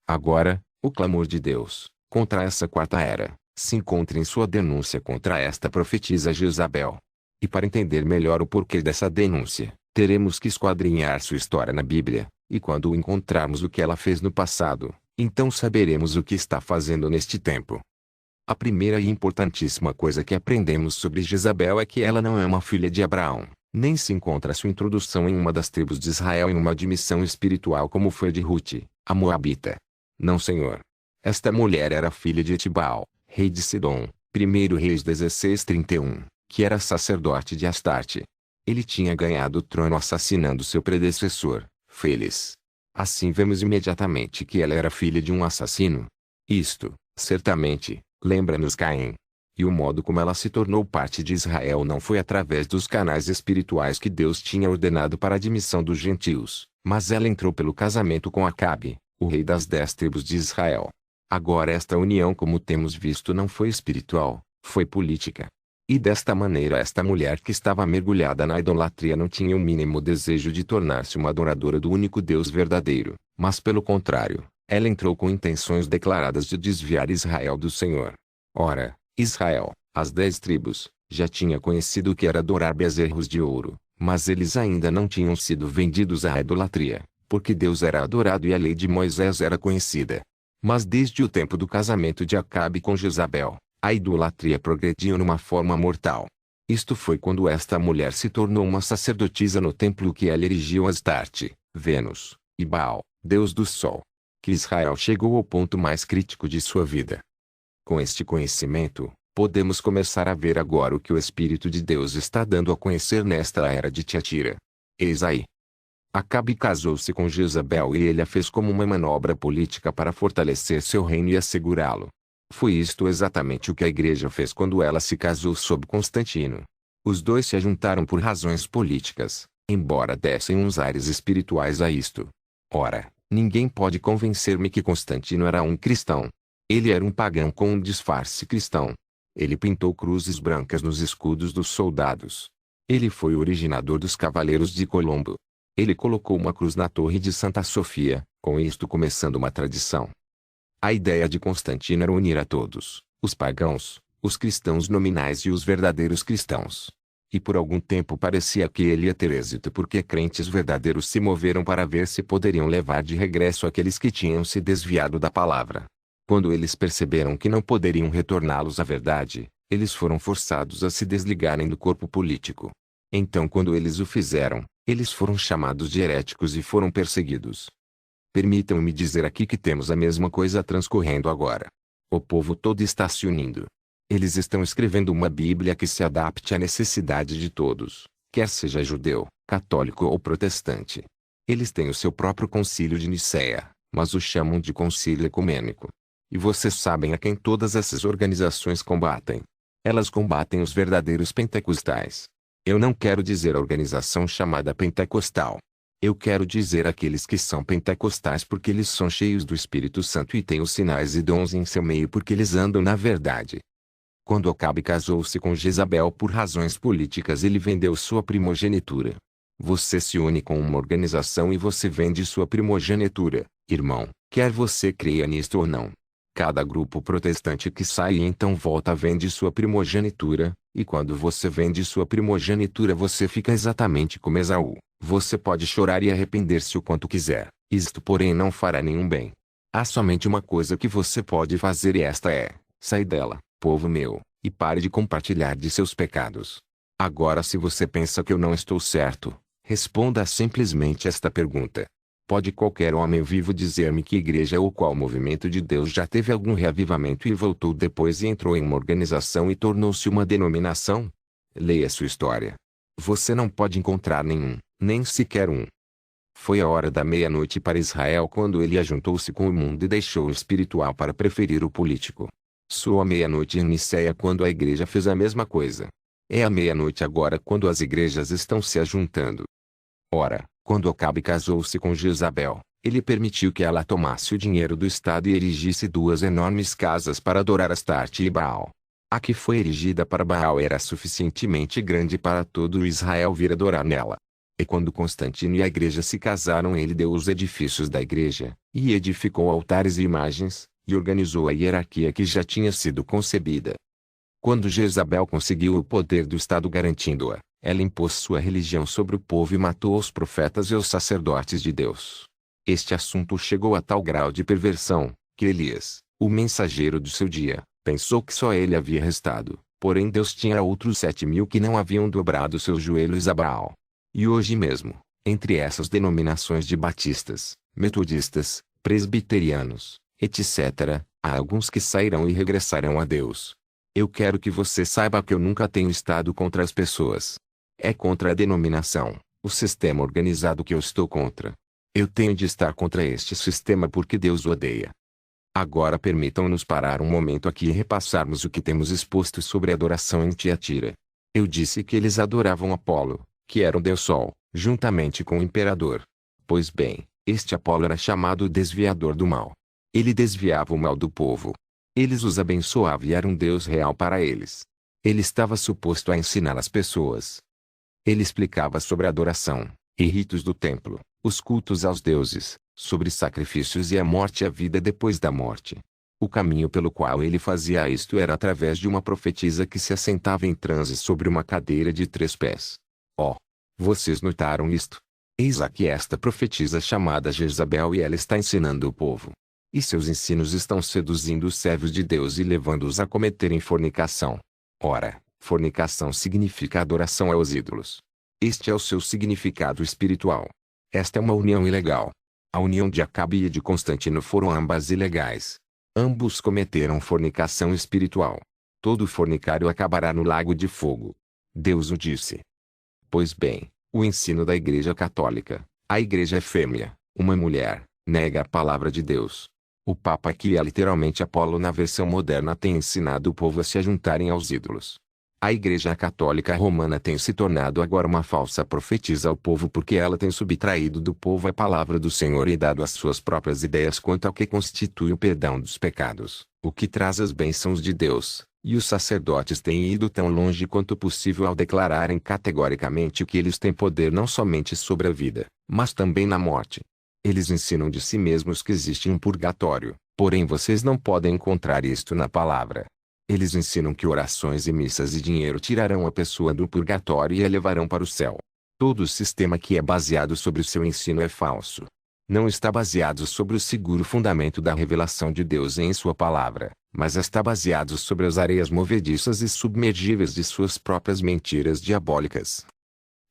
Agora, o clamor de Deus, contra essa quarta era, se encontra em sua denúncia contra esta profetisa Jezabel. E para entender melhor o porquê dessa denúncia, teremos que esquadrinhar sua história na Bíblia, e quando encontrarmos o que ela fez no passado, então saberemos o que está fazendo neste tempo. A primeira e importantíssima coisa que aprendemos sobre Jezabel é que ela não é uma filha de Abraão, nem se encontra sua introdução em uma das tribos de Israel em uma admissão espiritual como foi de Ruth, a Moabita. Não, senhor. Esta mulher era filha de Etibal, rei de Sidom, 1 Reis 16:31, que era sacerdote de Astarte. Ele tinha ganhado o trono assassinando seu predecessor, Felis. Assim vemos imediatamente que ela era filha de um assassino. Isto, certamente, lembra-nos Caim. E o modo como ela se tornou parte de Israel não foi através dos canais espirituais que Deus tinha ordenado para a admissão dos gentios, mas ela entrou pelo casamento com Acabe, o rei das 10 tribos de Israel. Agora esta união, como temos visto, não foi espiritual, foi política. E desta maneira esta mulher que estava mergulhada na idolatria não tinha o mínimo desejo de tornar-se uma adoradora do único Deus verdadeiro, mas pelo contrário, ela entrou com intenções declaradas de desviar Israel do Senhor. Ora, Israel, as 10 tribos, já tinha conhecido o que era adorar bezerros de ouro, mas eles ainda não tinham sido vendidos à idolatria, porque Deus era adorado e a lei de Moisés era conhecida. Mas desde o tempo do casamento de Acabe com Jezabel, a idolatria progrediu numa forma mortal. Isto foi quando esta mulher se tornou uma sacerdotisa no templo que ela erigiu a Astarte, Vênus, e Baal, deus do sol. Que Israel chegou ao ponto mais crítico de sua vida. Com este conhecimento, podemos começar a ver agora o que o Espírito de Deus está dando a conhecer nesta era de Tiatira. Eis aí. Acabe casou-se com Jezabel e ele a fez como uma manobra política para fortalecer seu reino e assegurá-lo. Foi isto exatamente o que a igreja fez quando ela se casou sob Constantino. Os dois se ajuntaram por razões políticas, embora dessem uns ares espirituais a isto. Ora, ninguém pode convencer-me que Constantino era um cristão. Ele era um pagão com um disfarce cristão. Ele pintou cruzes brancas nos escudos dos soldados. Ele foi o originador dos Cavaleiros de Colombo. Ele colocou uma cruz na Torre de Santa Sofia, com isto começando uma tradição. A ideia de Constantino era unir a todos, os pagãos, os cristãos nominais e os verdadeiros cristãos. E por algum tempo parecia que ele ia ter êxito porque crentes verdadeiros se moveram para ver se poderiam levar de regresso aqueles que tinham se desviado da palavra. Quando eles perceberam que não poderiam retorná-los à verdade, eles foram forçados a se desligarem do corpo político. Então quando eles o fizeram, eles foram chamados de heréticos e foram perseguidos. Permitam-me dizer aqui que temos a mesma coisa transcorrendo agora. O povo todo está se unindo. Eles estão escrevendo uma Bíblia que se adapte à necessidade de todos, quer seja judeu, católico ou protestante. Eles têm o seu próprio concílio de Nicéia, mas o chamam de concílio ecumênico. E vocês sabem a quem todas essas organizações combatem. Elas combatem os verdadeiros pentecostais. Eu não quero dizer a organização chamada pentecostal. Eu quero dizer aqueles que são pentecostais porque eles são cheios do Espírito Santo e têm os sinais e dons em seu meio porque eles andam na verdade. Quando Acabe casou-se com Jezabel por razões políticas, ele vendeu sua primogenitura. Você se une com uma organização e você vende sua primogenitura, irmão, quer você creia nisto ou não. Cada grupo protestante que sai e então volta vende sua primogenitura, e quando você vende sua primogenitura você fica exatamente como Esaú. Você pode chorar e arrepender-se o quanto quiser, isto porém não fará nenhum bem. Há somente uma coisa que você pode fazer e esta é: sai dela, povo meu, e pare de compartilhar de seus pecados. Agora, se você pensa que eu não estou certo, responda simplesmente esta pergunta. Pode qualquer homem vivo dizer-me que igreja ou qual movimento de Deus já teve algum reavivamento e voltou depois e entrou em uma organização e tornou-se uma denominação? Leia sua história. Você não pode encontrar nenhum, nem sequer um. Foi a hora da meia-noite para Israel quando ele ajuntou-se com o mundo e deixou o espiritual para preferir o político. Soou a meia-noite em Nicéia quando a igreja fez a mesma coisa. É a meia-noite agora quando as igrejas estão se ajuntando. Ora, quando Acabe casou-se com Jezabel, ele permitiu que ela tomasse o dinheiro do Estado e erigisse duas enormes casas para adorar Astarte e Baal. A que foi erigida para Baal era suficientemente grande para todo o Israel vir adorar nela. E quando Constantino e a igreja se casaram, ele deu os edifícios da igreja, e edificou altares e imagens, e organizou a hierarquia que já tinha sido concebida. Quando Jezabel conseguiu o poder do Estado garantindo-a, ela impôs sua religião sobre o povo e matou os profetas e os sacerdotes de Deus. Este assunto chegou a tal grau de perversão, que Elias, o mensageiro do seu dia, pensou que só ele havia restado, porém Deus tinha outros 7.000 que não haviam dobrado seus joelhos a Baal. E hoje mesmo, entre essas denominações de batistas, metodistas, presbiterianos, etc., há alguns que sairão e regressarão a Deus. Eu quero que você saiba que eu nunca tenho estado contra as pessoas. É contra a denominação, o sistema organizado que eu estou contra. Eu tenho de estar contra este sistema porque Deus o odeia. Agora permitam-nos parar um momento aqui e repassarmos o que temos exposto sobre a adoração em Tiatira. Eu disse que eles adoravam Apolo, que era o Deus Sol, juntamente com o imperador. Pois bem, este Apolo era chamado o desviador do mal. Ele desviava o mal do povo. Eles os abençoavam e era um Deus real para eles. Ele estava suposto a ensinar as pessoas. Ele explicava sobre a adoração, e ritos do templo, os cultos aos deuses, sobre sacrifícios e a morte e a vida depois da morte. O caminho pelo qual ele fazia isto era através de uma profetisa que se assentava em transe sobre uma cadeira de 3 pés. Oh! Vocês notaram isto? Eis aqui esta profetisa chamada Jezabel e ela está ensinando o povo. E seus ensinos estão seduzindo os servos de Deus e levando-os a cometerem fornicação. Ora, fornicação significa adoração aos ídolos. Este é o seu significado espiritual. Esta é uma união ilegal. A união de Acabe e de Constantino foram ambas ilegais. Ambos cometeram fornicação espiritual. Todo fornicário acabará no lago de fogo. Deus o disse. Pois bem, o ensino da Igreja Católica, a Igreja é fêmea, uma mulher, nega a palavra de Deus. O Papa, que é literalmente Apolo na versão moderna, tem ensinado o povo a se ajuntarem aos ídolos. A Igreja Católica Romana tem se tornado agora uma falsa profetisa ao povo porque ela tem subtraído do povo a palavra do Senhor e dado as suas próprias ideias quanto ao que constitui o perdão dos pecados, o que traz as bênçãos de Deus, e os sacerdotes têm ido tão longe quanto possível ao declararem categoricamente que eles têm poder não somente sobre a vida, mas também na morte. Eles ensinam de si mesmos que existe um purgatório, porém vocês não podem encontrar isto na palavra. Eles ensinam que orações e missas e dinheiro tirarão a pessoa do purgatório e a levarão para o céu. Todo o sistema que é baseado sobre o seu ensino é falso. Não está baseado sobre o seguro fundamento da revelação de Deus em sua palavra, mas está baseado sobre as areias movediças e submergíveis de suas próprias mentiras diabólicas.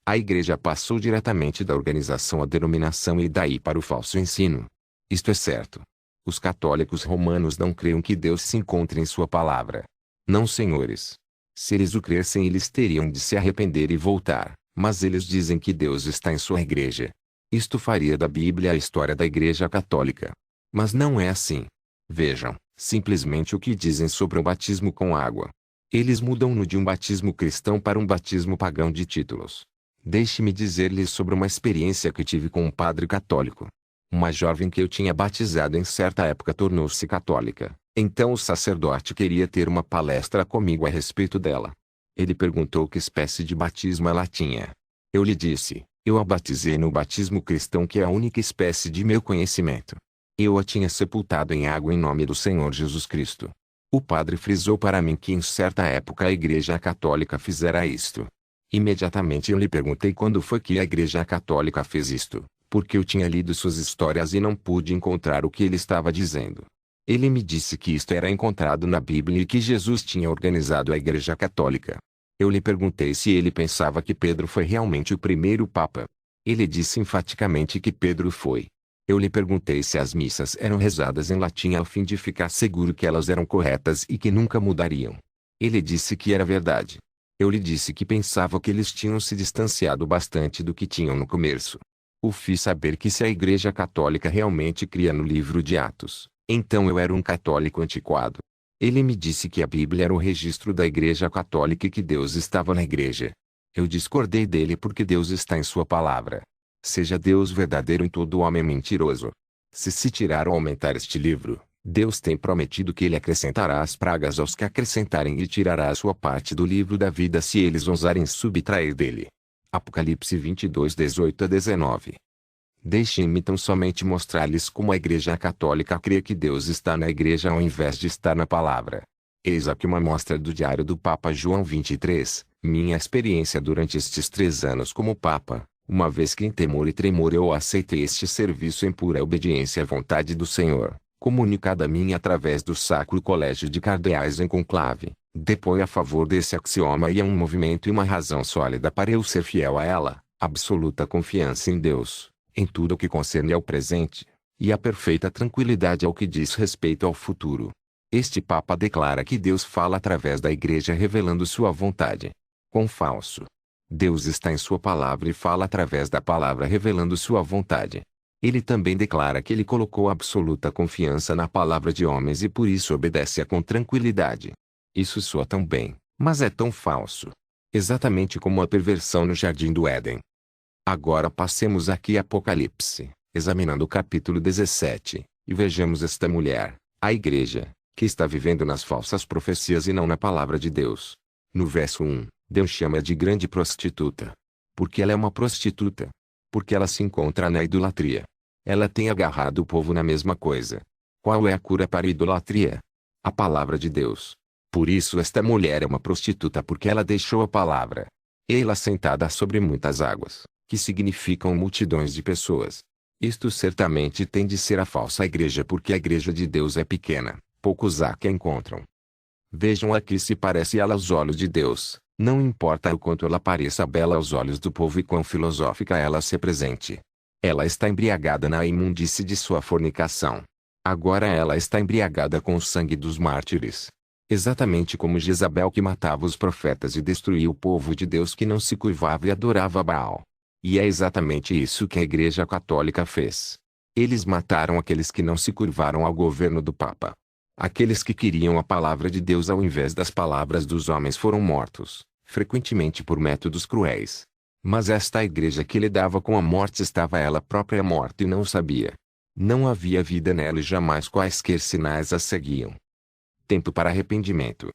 A igreja passou diretamente da organização à denominação e daí para o falso ensino. Isto é certo. Os católicos romanos não creem que Deus se encontre em sua palavra. Não, senhores. Se eles o crescem, eles teriam de se arrepender e voltar, mas eles dizem que Deus está em sua igreja. Isto faria da Bíblia a história da Igreja Católica. Mas não é assim. Vejam, simplesmente o que dizem sobre o batismo com água. Eles mudam-no de um batismo cristão para um batismo pagão de títulos. Deixe-me dizer-lhes sobre uma experiência que tive com um padre católico. Uma jovem que eu tinha batizado em certa época tornou-se católica. Então o sacerdote queria ter uma palestra comigo a respeito dela. Ele perguntou que espécie de batismo ela tinha. Eu lhe disse, eu a batizei no batismo cristão, que é a única espécie de meu conhecimento. Eu a tinha sepultado em água em nome do Senhor Jesus Cristo. O padre frisou para mim que em certa época a Igreja Católica fizera isto. Imediatamente eu lhe perguntei quando foi que a Igreja Católica fez isto, porque eu tinha lido suas histórias e não pude encontrar o que ele estava dizendo. Ele me disse que isto era encontrado na Bíblia e que Jesus tinha organizado a Igreja Católica. Eu lhe perguntei se ele pensava que Pedro foi realmente o primeiro Papa. Ele disse enfaticamente que Pedro foi. Eu lhe perguntei se as missas eram rezadas em latim a fim de ficar seguro que elas eram corretas e que nunca mudariam. Ele disse que era verdade. Eu lhe disse que pensava que eles tinham se distanciado bastante do que tinham no começo. O fiz saber que se a Igreja Católica realmente cria no livro de Atos, então eu era um católico antiquado. Ele me disse que a Bíblia era o registro da Igreja Católica e que Deus estava na Igreja. Eu discordei dele porque Deus está em sua palavra. Seja Deus verdadeiro e todo homem mentiroso. Se tirar ou aumentar este livro, Deus tem prometido que ele acrescentará as pragas aos que acrescentarem e tirará a sua parte do livro da vida se eles ousarem subtrair dele. Apocalipse 22, 18 a 19. Deixem-me tão somente mostrar-lhes como a Igreja Católica crê que Deus está na Igreja ao invés de estar na palavra. Eis aqui uma amostra do Diário do Papa João 23, minha experiência durante estes 3 anos como Papa, uma vez que em temor e tremor eu aceitei este serviço em pura obediência à vontade do Senhor, comunicada a mim através do Sacro Colégio de Cardeais em conclave. Depois a favor desse axioma e a um movimento e uma razão sólida para eu ser fiel a ela, absoluta confiança em Deus, em tudo o que concerne ao presente, e a perfeita tranquilidade ao que diz respeito ao futuro. Este Papa declara que Deus fala através da Igreja revelando sua vontade. Quão falso! Deus está em sua palavra e fala através da palavra revelando sua vontade. Ele também declara que ele colocou absoluta confiança na palavra de homens e por isso obedece-a com tranquilidade. Isso soa tão bem, mas é tão falso. Exatamente como a perversão no jardim do Éden. Agora passemos aqui a Apocalipse, examinando o capítulo 17, e vejamos esta mulher, a Igreja, que está vivendo nas falsas profecias e não na palavra de Deus. No verso 1, Deus chama de grande prostituta. Porque ela é uma prostituta. Porque ela se encontra na idolatria. Ela tem agarrado o povo na mesma coisa. Qual é a cura para a idolatria? A palavra de Deus. Por isso esta mulher é uma prostituta porque ela deixou a palavra. Ela sentada sobre muitas águas, que significam multidões de pessoas. Isto certamente tem de ser a falsa igreja porque a igreja de Deus é pequena, poucos há que a encontram. Vejam aqui se parece ela aos olhos de Deus. Não importa o quanto ela pareça bela aos olhos do povo e quão filosófica ela se apresente. Ela está embriagada na imundície de sua fornicação. Agora ela está embriagada com o sangue dos mártires. Exatamente como Jezabel que matava os profetas e destruía o povo de Deus que não se curvava e adorava Baal. E é exatamente isso que a Igreja Católica fez. Eles mataram aqueles que não se curvaram ao governo do Papa. Aqueles que queriam a palavra de Deus ao invés das palavras dos homens foram mortos, frequentemente por métodos cruéis. Mas esta igreja que lidava com a morte estava ela própria morta e não sabia. Não havia vida nela e jamais quaisquer sinais a seguiam. Tempo para arrependimento.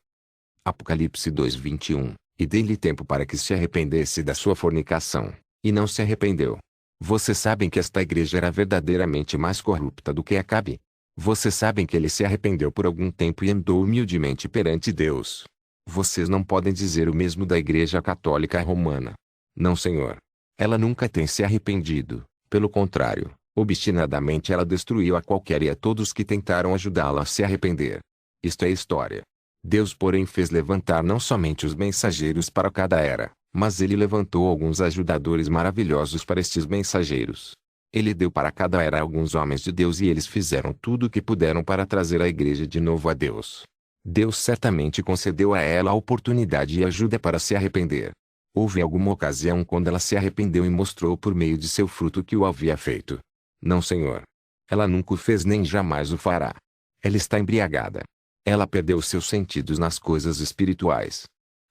Apocalipse 2:21. E dei-lhe tempo para que se arrependesse da sua fornicação, e não se arrependeu. Vocês sabem que esta igreja era verdadeiramente mais corrupta do que Acabe. Vocês sabem que ele se arrependeu por algum tempo e andou humildemente perante Deus. Vocês não podem dizer o mesmo da Igreja Católica Romana. Não, Senhor. Ela nunca tem se arrependido, pelo contrário, obstinadamente ela destruiu a qualquer e a todos que tentaram ajudá-la a se arrepender. Isto é história. Deus porém fez levantar não somente os mensageiros para cada era, mas ele levantou alguns ajudadores maravilhosos para estes mensageiros. Ele deu para cada era alguns homens de Deus e eles fizeram tudo o que puderam para trazer a igreja de novo a Deus. Deus certamente concedeu a ela a oportunidade e ajuda para se arrepender. Houve alguma ocasião quando ela se arrependeu e mostrou por meio de seu fruto que o havia feito. Não, Senhor. Ela nunca o fez nem jamais o fará. Ela está embriagada. Ela perdeu seus sentidos nas coisas espirituais.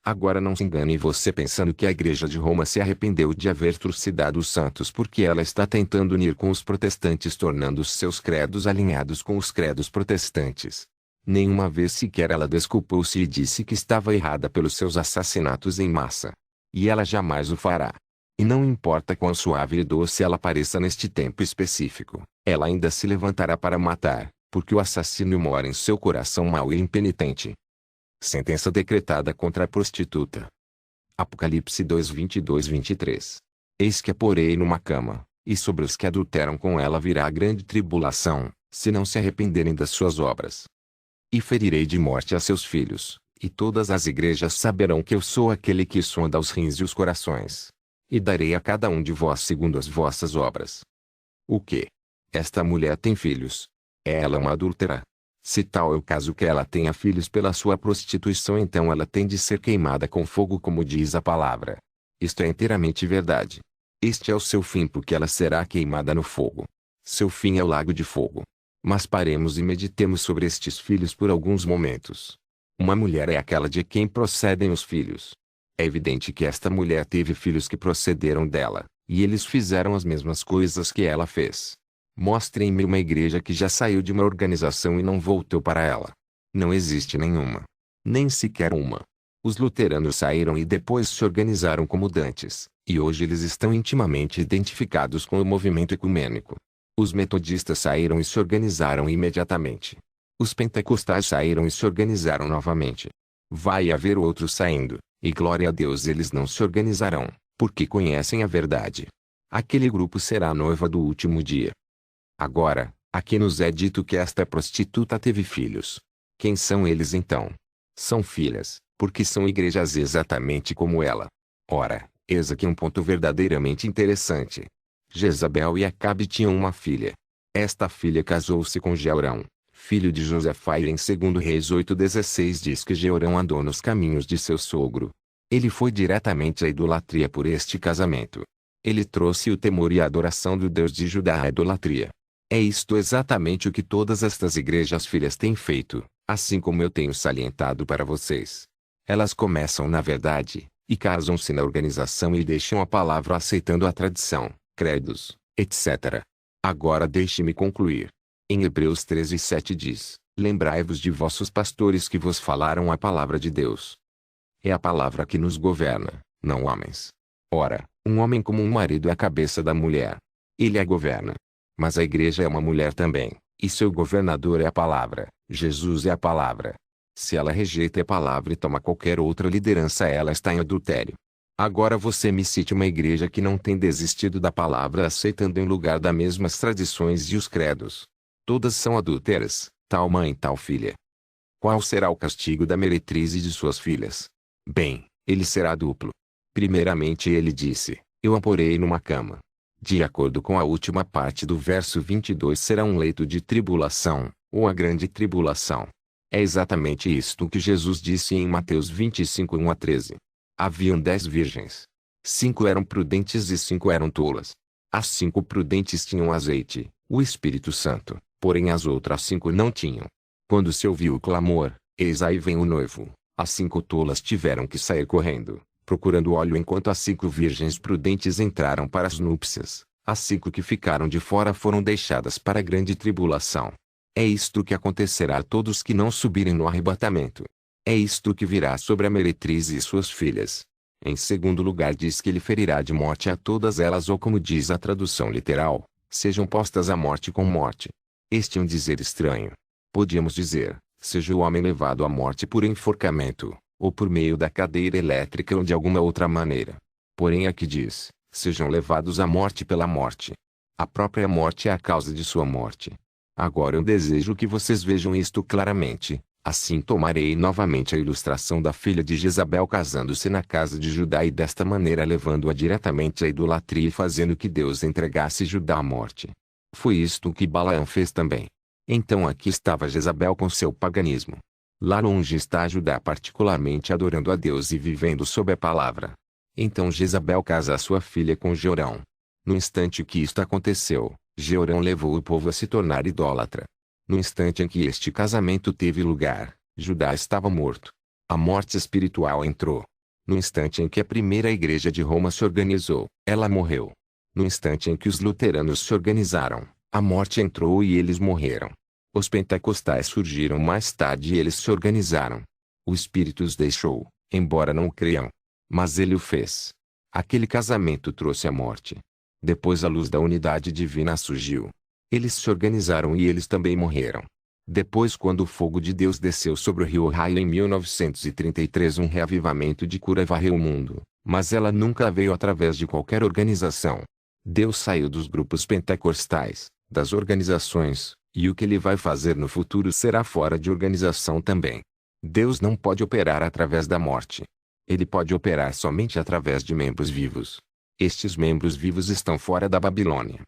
Agora não se engane você pensando que a Igreja de Roma se arrependeu de haver trucidado os santos porque ela está tentando unir com os protestantes tornando os seus credos alinhados com os credos protestantes. Nenhuma vez sequer ela desculpou-se e disse que estava errada pelos seus assassinatos em massa. E ela jamais o fará. E não importa quão suave e doce ela pareça neste tempo específico, ela ainda se levantará para matar, porque o assassino mora em seu coração mau e impenitente. Sentença decretada contra a prostituta. Apocalipse 2:22-23. Eis que a porei numa cama, E sobre os que adulteram com ela virá a grande tribulação, se não se arrependerem das suas obras. E ferirei de morte a seus filhos, e todas as igrejas saberão que eu sou aquele que sonda os rins e os corações. E darei a cada um de vós segundo as vossas obras. O que? Esta mulher tem filhos. É ela uma adúltera? Se tal é o caso que ela tenha filhos pela sua prostituição, então ela tem de ser queimada com fogo, como diz a palavra. Isto é inteiramente verdade. Este é o seu fim, porque ela será queimada no fogo. Seu fim é o lago de fogo. Mas paremos e meditemos sobre estes filhos por alguns momentos. Uma mulher é aquela de quem procedem os filhos. É evidente que esta mulher teve filhos que procederam dela, e eles fizeram as mesmas coisas que ela fez. Mostrem-me uma igreja que já saiu de uma organização e não voltou para ela. Não existe nenhuma. Nem sequer uma. Os luteranos saíram e depois se organizaram como dantes, e hoje eles estão intimamente identificados com o movimento ecumênico. Os metodistas saíram e se organizaram imediatamente. Os pentecostais saíram e se organizaram novamente. Vai haver outros saindo, e glória a Deus, eles não se organizarão, porque conhecem a verdade. Aquele grupo será a noiva do último dia. Agora, aqui nos é dito que esta prostituta teve filhos. Quem são eles então? São filhas, porque são igrejas exatamente como ela. Ora, eis aqui um ponto verdadeiramente interessante. Jezabel e Acabe tinham uma filha. Esta filha casou-se com Jeorão, filho de Josafá, e em 2 Reis 8,16 diz que Jeorão andou nos caminhos de seu sogro. Ele foi diretamente à idolatria por este casamento. Ele trouxe o temor e a adoração do Deus de Judá à idolatria. É isto exatamente o que todas estas igrejas filhas têm feito, assim como eu tenho salientado para vocês. Elas começam na verdade, e casam-se na organização e deixam a palavra aceitando a tradição, credos, etc. Agora deixe-me concluir. Em Hebreus 13:7 diz: lembrai-vos de vossos pastores que vos falaram a palavra de Deus. É a palavra que nos governa, não homens. Ora, um homem como um marido é a cabeça da mulher. Ele a governa. Mas a igreja é uma mulher também, e seu governador é a palavra, Jesus é a palavra. Se ela rejeita a palavra e toma qualquer outra liderança, ela está em adultério. Agora você me cite uma igreja que não tem desistido da palavra, aceitando em lugar das mesmas tradições e os credos. Todas são adúlteras, tal mãe tal filha. Qual será o castigo da meretriz e de suas filhas? Bem, ele será duplo. Primeiramente ele disse: eu a porei numa cama. De acordo com a última parte do verso 22, será um leito de tribulação, ou a grande tribulação. É exatamente isto que Jesus disse em Mateus 25, 1-13. Haviam 10 virgens. 5 eram prudentes e 5 eram tolas. As 5 prudentes tinham azeite, o Espírito Santo, porém as outras 5 não tinham. Quando se ouviu o clamor, eis aí vem o noivo, as 5 tolas tiveram que sair correndo, procurando óleo, enquanto as 5 virgens prudentes entraram para as núpcias. As 5 que ficaram de fora foram deixadas para a grande tribulação. É isto que acontecerá a todos que não subirem no arrebatamento. É isto que virá sobre a meretriz e suas filhas. Em segundo lugar diz que ele ferirá de morte a todas elas, ou como diz a tradução literal, sejam postas à morte com morte. Este é um dizer estranho. Podíamos dizer, seja o homem levado à morte por enforcamento, ou por meio da cadeira elétrica ou de alguma outra maneira. Porém aqui diz, sejam levados à morte pela morte. A própria morte é a causa de sua morte. Agora eu desejo que vocês vejam isto claramente. Assim tomarei novamente a ilustração da filha de Jezabel casando-se na casa de Judá e desta maneira levando-a diretamente à idolatria e fazendo que Deus entregasse Judá à morte. Foi isto que Balaão fez também. Então aqui estava Jezabel com seu paganismo. Lá longe está Judá particularmente adorando a Deus e vivendo sob a palavra. Então Jezabel casa a sua filha com Jeorão. No instante que isto aconteceu, Jeorão levou o povo a se tornar idólatra. No instante em que este casamento teve lugar, Judá estava morto. A morte espiritual entrou. No instante em que a primeira igreja de Roma se organizou, ela morreu. No instante em que os luteranos se organizaram, a morte entrou e eles morreram. Os pentecostais surgiram mais tarde e eles se organizaram. O Espírito os deixou, embora não creiam. Mas ele o fez. Aquele casamento trouxe a morte. Depois a luz da unidade divina surgiu. Eles se organizaram e eles também morreram. Depois, quando o fogo de Deus desceu sobre o rio Ohio em 1933, um reavivamento de cura varreu o mundo, mas ela nunca veio através de qualquer organização. Deus saiu dos grupos pentecostais, das organizações, e o que ele vai fazer no futuro será fora de organização também. Deus não pode operar através da morte. Ele pode operar somente através de membros vivos. Estes membros vivos estão fora da Babilônia.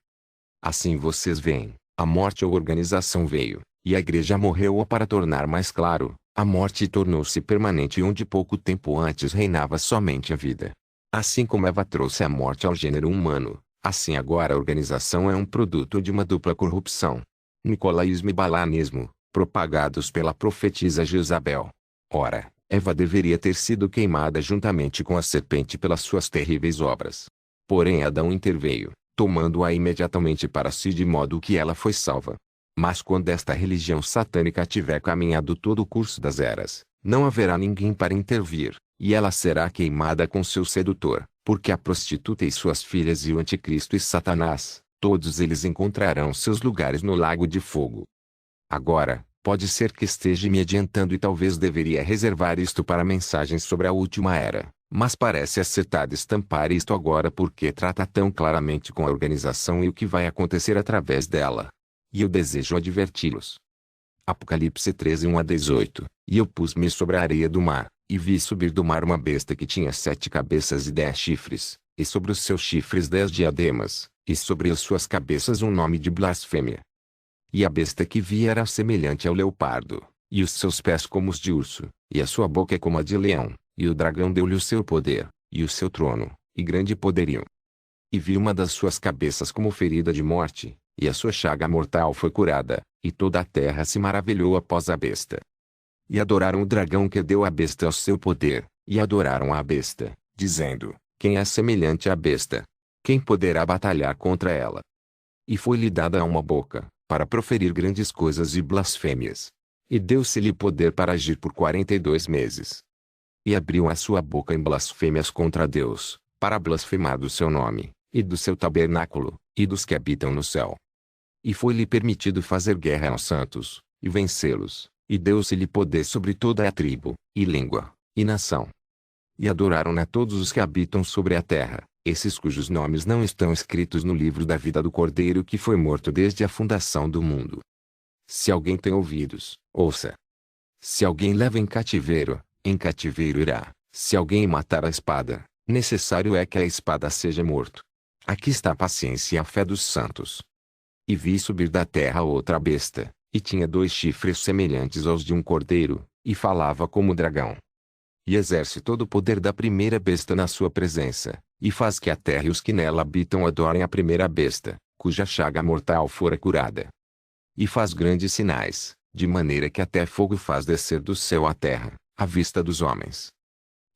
Assim vocês veem, a morte ou organização veio, e a igreja morreu, ou para tornar mais claro, a morte tornou-se permanente onde pouco tempo antes reinava somente a vida. Assim como Eva trouxe a morte ao gênero humano, assim agora a organização é um produto de uma dupla corrupção. Nicolaísmo e balanismo, propagados pela profetisa Jezabel. Ora, Eva deveria ter sido queimada juntamente com a serpente pelas suas terríveis obras. Porém Adão interveio, tomando-a imediatamente para si, de modo que ela foi salva. Mas quando esta religião satânica tiver caminhado todo o curso das eras, não haverá ninguém para intervir, e ela será queimada com seu sedutor, porque a prostituta e suas filhas e o anticristo e Satanás, todos eles encontrarão seus lugares no lago de fogo. Agora, pode ser que esteja me adiantando e talvez deveria reservar isto para mensagens sobre a última era, mas parece acertado estampar isto agora porque trata tão claramente com a organização e o que vai acontecer através dela. E eu desejo adverti-los. Apocalipse 13, 1-18. E eu pus-me sobre a areia do mar, e vi subir do mar uma besta que tinha 7 cabeças e 10 chifres, e sobre os seus chifres 10 diademas, e sobre as suas cabeças um nome de blasfêmia. E a besta que vi era semelhante ao leopardo, e os seus pés como os de urso, e a sua boca como a de leão, e o dragão deu-lhe o seu poder, e o seu trono, e grande poderio. E vi uma das suas cabeças como ferida de morte, e a sua chaga mortal foi curada, e toda a terra se maravilhou após a besta. E adoraram o dragão que deu à besta o seu poder, e adoraram a besta, dizendo: quem é semelhante à besta? Quem poderá batalhar contra ela? E foi-lhe dada uma boca, para proferir grandes coisas e blasfêmias. E deu-se-lhe poder para agir por 42 meses. E abriu a sua boca em blasfêmias contra Deus, para blasfemar do seu nome, e do seu tabernáculo, e dos que habitam no céu. E foi-lhe permitido fazer guerra aos santos, e vencê-los, e deu-se-lhe poder sobre toda a tribo, e língua, e nação. E adoraram-na todos os que habitam sobre a terra, esses cujos nomes não estão escritos no livro da vida do Cordeiro que foi morto desde a fundação do mundo. Se alguém tem ouvidos, ouça. Se alguém leva em cativeiro irá. Se alguém matar a espada, necessário é que a espada seja morto. Aqui está a paciência e a fé dos santos. E vi subir da terra outra besta, e tinha 2 chifres semelhantes aos de um cordeiro, e falava como dragão. E exerce todo o poder da primeira besta na sua presença, e faz que a terra e os que nela habitam adorem a primeira besta, cuja chaga mortal fora curada. E faz grandes sinais, de maneira que até fogo faz descer do céu à terra, à vista dos homens.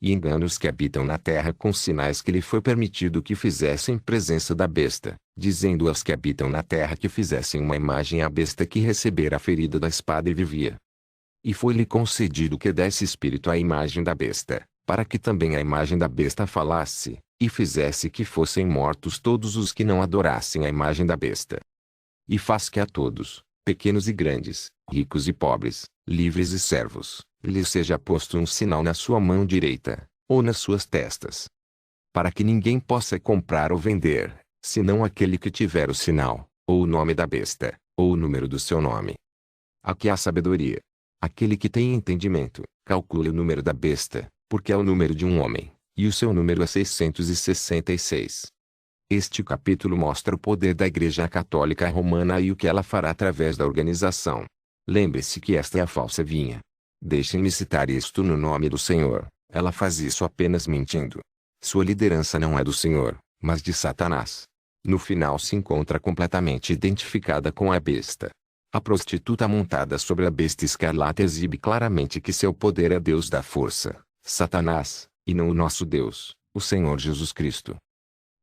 E engana os que habitam na terra com sinais que lhe foi permitido que fizessem em presença da besta, dizendo aos que habitam na terra que fizessem uma imagem à besta que recebera a ferida da espada e vivia. E foi-lhe concedido que desse espírito à imagem da besta, para que também a imagem da besta falasse, e fizesse que fossem mortos todos os que não adorassem a imagem da besta. E faz que a todos, pequenos e grandes, ricos e pobres, livres e servos, lhes seja posto um sinal na sua mão direita, ou nas suas testas. Para que ninguém possa comprar ou vender, senão aquele que tiver o sinal, ou o nome da besta, ou o número do seu nome. Aqui há sabedoria. Aquele que tem entendimento, calcule o número da besta, porque é o número de um homem, e o seu número é 666. Este capítulo mostra o poder da Igreja Católica Romana e o que ela fará através da organização. Lembre-se que esta é a falsa vinha. Deixem-me citar isto no nome do Senhor, ela faz isso apenas mentindo. Sua liderança não é do Senhor, mas de Satanás. No final se encontra completamente identificada com a besta. A prostituta montada sobre a besta escarlate exibe claramente que seu poder é Deus da força, Satanás, e não o nosso Deus, o Senhor Jesus Cristo.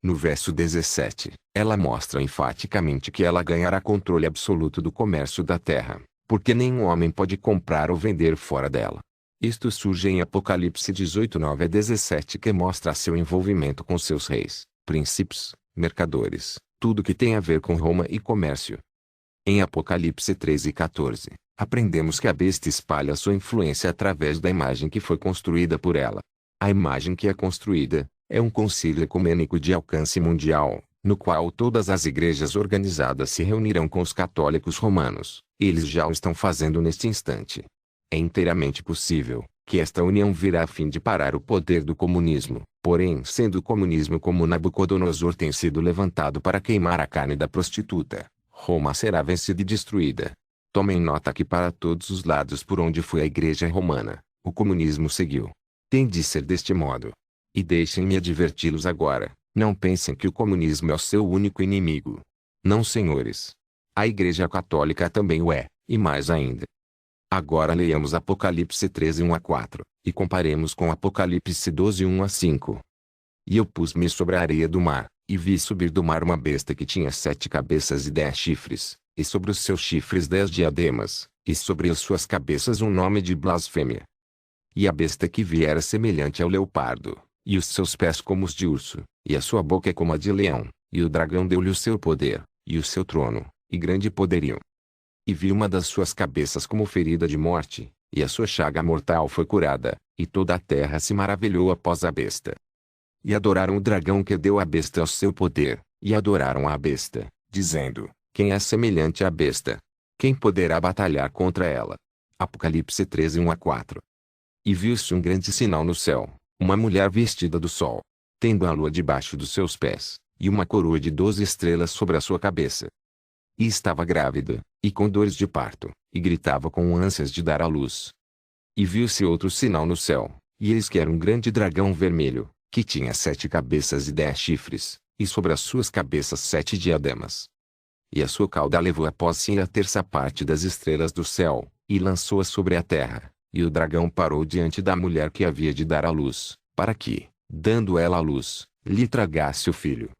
No verso 17, ela mostra enfaticamente que ela ganhará controle absoluto do comércio da terra, porque nenhum homem pode comprar ou vender fora dela. Isto surge em Apocalipse 18, 9-17, que mostra seu envolvimento com seus reis, príncipes, mercadores, tudo que tem a ver com Roma e comércio. Em Apocalipse 13, 14, aprendemos que a besta espalha sua influência através da imagem que foi construída por ela. A imagem que é construída é um concílio ecumênico de alcance mundial, no qual todas as igrejas organizadas se reunirão com os católicos romanos. Eles já o estão fazendo neste instante. É inteiramente possível que esta união virá a fim de parar o poder do comunismo. Porém, sendo o comunismo como Nabucodonosor tem sido levantado para queimar a carne da prostituta, Roma será vencida e destruída. Tomem nota que para todos os lados por onde foi a igreja romana, o comunismo seguiu. Tem de ser deste modo. E deixem-me adverti-los agora, não pensem que o comunismo é o seu único inimigo. Não, senhores. A igreja católica também o é, e mais ainda. Agora leiamos Apocalipse 13, 1 a 4, e comparemos com Apocalipse 12, 1 a 5. E eu pus-me sobre a areia do mar, e vi subir do mar uma besta que tinha 7 cabeças e 10 chifres, e sobre os seus chifres 10 diademas, e sobre as suas cabeças um nome de blasfêmia. E a besta que vi era semelhante ao leopardo, e os seus pés como os de urso, e a sua boca como a de leão, e o dragão deu-lhe o seu poder, e o seu trono, e grande poderio. E vi uma das suas cabeças como ferida de morte, e a sua chaga mortal foi curada, e toda a terra se maravilhou após a besta. E adoraram o dragão que deu à besta o seu poder, e adoraram a besta, dizendo: quem é semelhante à besta? Quem poderá batalhar contra ela? Apocalipse 13, 1 a 4. E viu-se um grande sinal no céu, uma mulher vestida do sol, tendo a lua debaixo dos seus pés, e uma coroa de 12 estrelas sobre a sua cabeça. E estava grávida, e com dores de parto, e gritava com ânsias de dar à luz. E viu-se outro sinal no céu, e eis que era um grande dragão vermelho, que tinha 7 cabeças e 10 chifres, e sobre as suas cabeças 7 diademas. E a sua cauda levou após si a terça parte das estrelas do céu, e lançou-as sobre a terra, e o dragão parou diante da mulher que havia de dar à luz, para que, dando ela à luz, lhe tragasse o filho.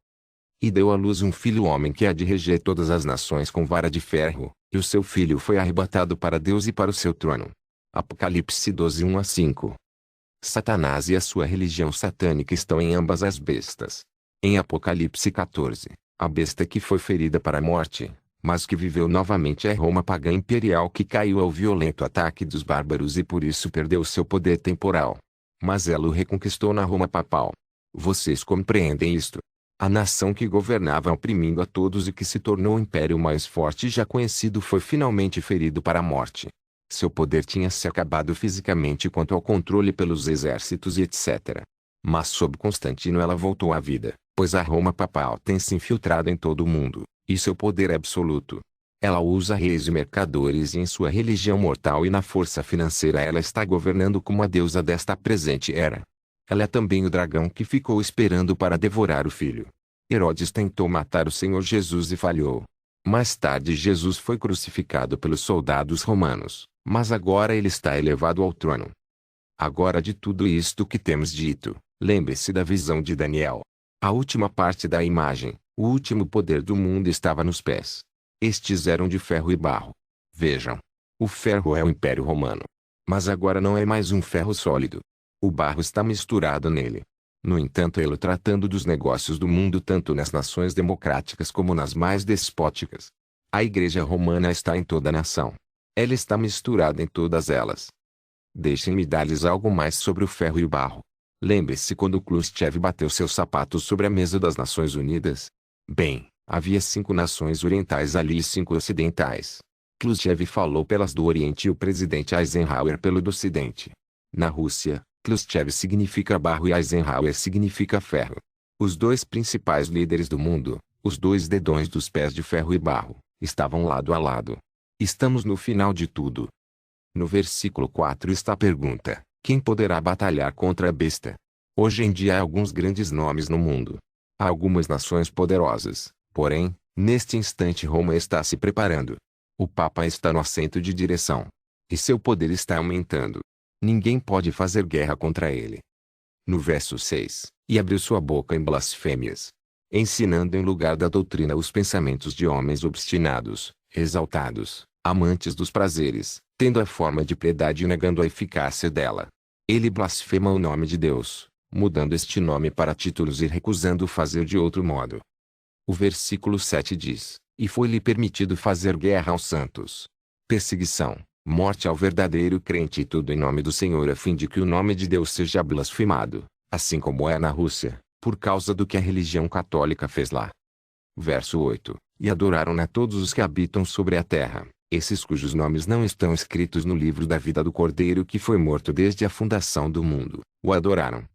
E deu à luz um filho homem que há de reger todas as nações com vara de ferro, e o seu filho foi arrebatado para Deus e para o seu trono. Apocalipse 12, 1 a 5. Satanás e a sua religião satânica estão em ambas as bestas. Em Apocalipse 14, a besta que foi ferida para a morte, mas que viveu novamente é Roma pagã imperial que caiu ao violento ataque dos bárbaros e por isso perdeu seu poder temporal. Mas ela o reconquistou na Roma papal. Vocês compreendem isto? A nação que governava oprimindo a todos e que se tornou o império mais forte já conhecido foi finalmente ferido para a morte. Seu poder tinha se acabado fisicamente quanto ao controle pelos exércitos e etc. Mas sob Constantino ela voltou à vida, pois a Roma papal tem se infiltrado em todo o mundo, e seu poder é absoluto. Ela usa reis e mercadores e em sua religião mortal e na força financeira ela está governando como a deusa desta presente era. Ela é também o dragão que ficou esperando para devorar o filho. Herodes tentou matar o Senhor Jesus e falhou. Mais tarde Jesus foi crucificado pelos soldados romanos, mas agora ele está elevado ao trono. Agora de tudo isto que temos dito, lembre-se da visão de Daniel. A última parte da imagem, o último poder do mundo estava nos pés. Estes eram de ferro e barro. Vejam. O ferro é o Império Romano. Mas agora não é mais um ferro sólido. O barro está misturado nele. No entanto, ele tratando dos negócios do mundo tanto nas nações democráticas como nas mais despóticas. A Igreja Romana está em toda a nação. Ela está misturada em todas elas. Deixem-me dar-lhes algo mais sobre o ferro e o barro. Lembre-se quando Khrushchev bateu seus sapatos sobre a mesa das Nações Unidas? Bem, havia 5 nações orientais ali e 5 ocidentais. Khrushchev falou pelas do Oriente e o presidente Eisenhower pelo do Ocidente. Na Rússia, Khrushchev significa barro e Eisenhower significa ferro. Os 2 principais líderes do mundo, os 2 dedões dos pés de ferro e barro, estavam lado a lado. Estamos no final de tudo. No versículo 4 está a pergunta: quem poderá batalhar contra a besta? Hoje em dia há alguns grandes nomes no mundo. Há algumas nações poderosas, porém, neste instante Roma está se preparando. O Papa está no assento de direção. E seu poder está aumentando. Ninguém pode fazer guerra contra ele. No verso 6, e abriu sua boca em blasfêmias, ensinando em lugar da doutrina os pensamentos de homens obstinados, exaltados, amantes dos prazeres, tendo a forma de piedade e negando a eficácia dela. Ele blasfema o nome de Deus, mudando este nome para títulos e recusando fazer de outro modo. O versículo 7 diz: e foi-lhe permitido fazer guerra aos santos. Perseguição, morte ao verdadeiro crente e tudo em nome do Senhor a fim de que o nome de Deus seja blasfemado, assim como é na Rússia, por causa do que a religião católica fez lá. Verso 8. E adoraram-na todos os que habitam sobre a terra, esses cujos nomes não estão escritos no livro da vida do Cordeiro que foi morto desde a fundação do mundo, o adoraram.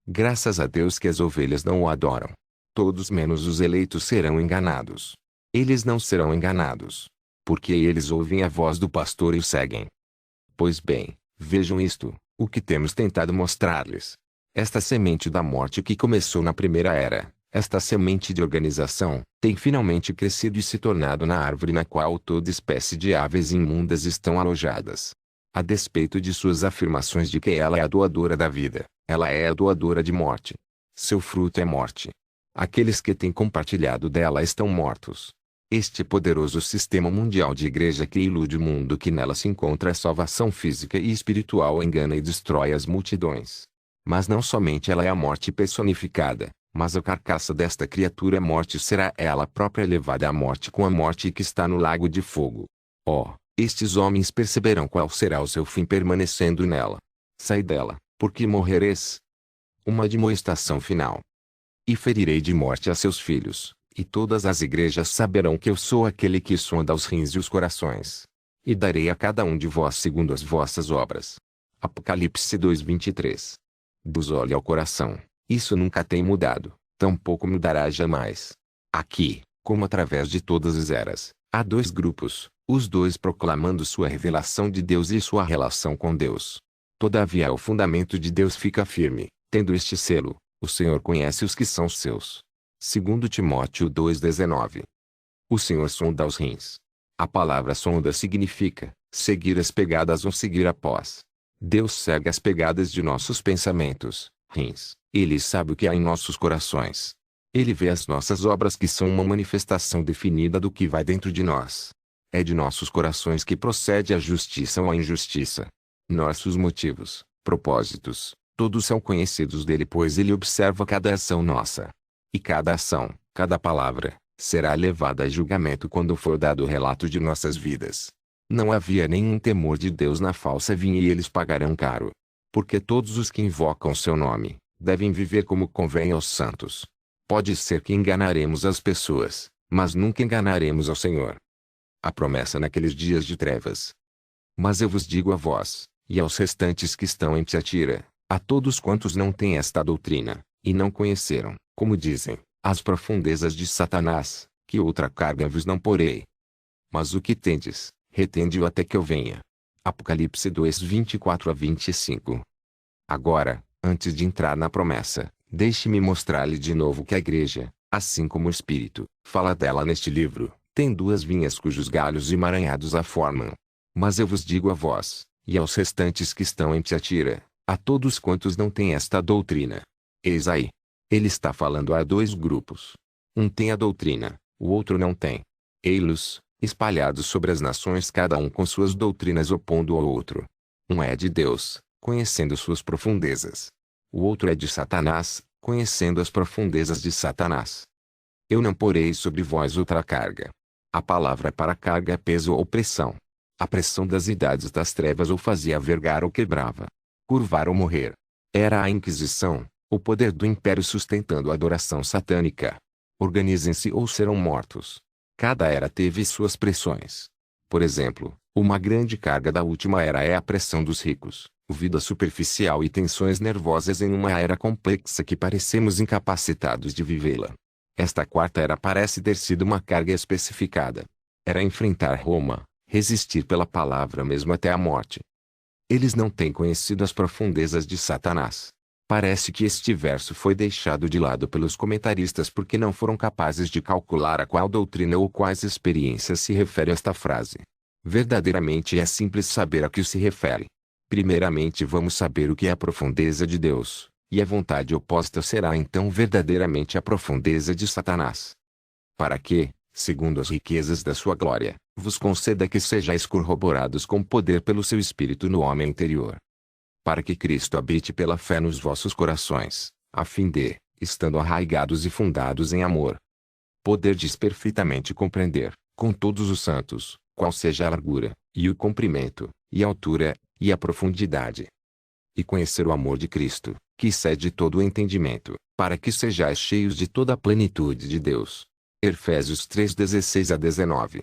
Graças a Deus que as ovelhas não o adoram. Todos menos os eleitos serão enganados. Eles não serão enganados, porque eles ouvem a voz do pastor e o seguem. Pois bem, vejam isto, o que temos tentado mostrar-lhes. Esta semente da morte que começou na primeira era, esta semente de organização, tem finalmente crescido e se tornado na árvore na qual toda espécie de aves imundas estão alojadas. A despeito de suas afirmações de que ela é a doadora da vida, ela é a doadora de morte. Seu fruto é morte. Aqueles que têm compartilhado dela estão mortos. Este poderoso sistema mundial de igreja que ilude o mundo que nela se encontra a salvação física e espiritual engana e destrói as multidões. Mas não somente ela é a morte personificada, mas a carcaça desta criatura morte será ela própria levada à morte com a morte que está no lago de fogo. Oh, estes homens perceberão qual será o seu fim permanecendo nela. Sai dela, porque morrereis. Uma admoestação final. E ferirei de morte a seus filhos, e todas as igrejas saberão que eu sou aquele que sonda os rins e os corações. E darei a cada um de vós segundo as vossas obras. Apocalipse 2:23. Dos olhos ao coração, isso nunca tem mudado, tampouco mudará jamais. Aqui, como através de todas as eras, há dois grupos, os dois proclamando sua revelação de Deus e sua relação com Deus. Todavia o fundamento de Deus fica firme, tendo este selo: o Senhor conhece os que são seus. 2 Timóteo 2:19. O Senhor sonda os rins. A palavra sonda significa seguir as pegadas ou seguir após. Deus segue as pegadas de nossos pensamentos, rins. Ele sabe o que há em nossos corações. Ele vê as nossas obras que são uma manifestação definida do que vai dentro de nós. É de nossos corações que procede a justiça ou a injustiça. Nossos motivos, propósitos, todos são conhecidos dele, pois ele observa cada ação nossa. E cada ação, cada palavra, será levada a julgamento quando for dado o relato de nossas vidas. Não havia nenhum temor de Deus na falsa vinha e eles pagarão caro. Porque todos os que invocam seu nome, devem viver como convém aos santos. Pode ser que enganaremos as pessoas, mas nunca enganaremos ao Senhor. A promessa naqueles dias de trevas. Mas eu vos digo a vós, e aos restantes que estão em Tiatira, a todos quantos não têm esta doutrina, e não conheceram, como dizem, as profundezas de Satanás, que outra carga vos não porei. Mas o que tendes, retende-o até que eu venha. Apocalipse 2:24-25. Agora, antes de entrar na promessa, deixe-me mostrar-lhe de novo que a igreja, assim como o Espírito, fala dela neste livro, tem duas vinhas cujos galhos emaranhados a formam. Mas eu vos digo a vós, e aos restantes que estão em Tiatira, a todos quantos não têm esta doutrina. Eis aí. Ele está falando a dois grupos. Um tem a doutrina, o outro não tem. Ei-los, espalhados sobre as nações, cada um com suas doutrinas opondo ao outro. Um é de Deus, conhecendo suas profundezas. O outro é de Satanás, conhecendo as profundezas de Satanás. Eu não porei sobre vós outra carga. A palavra para carga é peso ou pressão. A pressão das idades das trevas ou fazia vergar ou quebrava. Curvar ou morrer. Era a Inquisição, o poder do império sustentando a adoração satânica. Organizem-se ou serão mortos. Cada era teve suas pressões. Por exemplo, uma grande carga da última era é a pressão dos ricos, vida superficial e tensões nervosas em uma era complexa que parecemos incapacitados de vivê-la. Esta quarta era parece ter sido uma carga especificada. Era enfrentar Roma, resistir pela palavra mesmo até a morte. Eles não têm conhecido as profundezas de Satanás. Parece que este verso foi deixado de lado pelos comentaristas porque não foram capazes de calcular a qual doutrina ou quais experiências se refere esta frase. Verdadeiramente é simples saber a que se refere. Primeiramente vamos saber o que é a profundeza de Deus, e a vontade oposta será então verdadeiramente a profundeza de Satanás. Para que, segundo as riquezas da sua glória, vos conceda que sejais corroborados com poder pelo seu Espírito no homem interior. Para que Cristo habite pela fé nos vossos corações, a fim de, estando arraigados e fundados em amor, poderdes perfeitamente compreender, com todos os santos, qual seja a largura, e o comprimento, e a altura, e a profundidade. E conhecer o amor de Cristo, que excede todo o entendimento, para que sejais cheios de toda a plenitude de Deus. Efésios 3:16-19.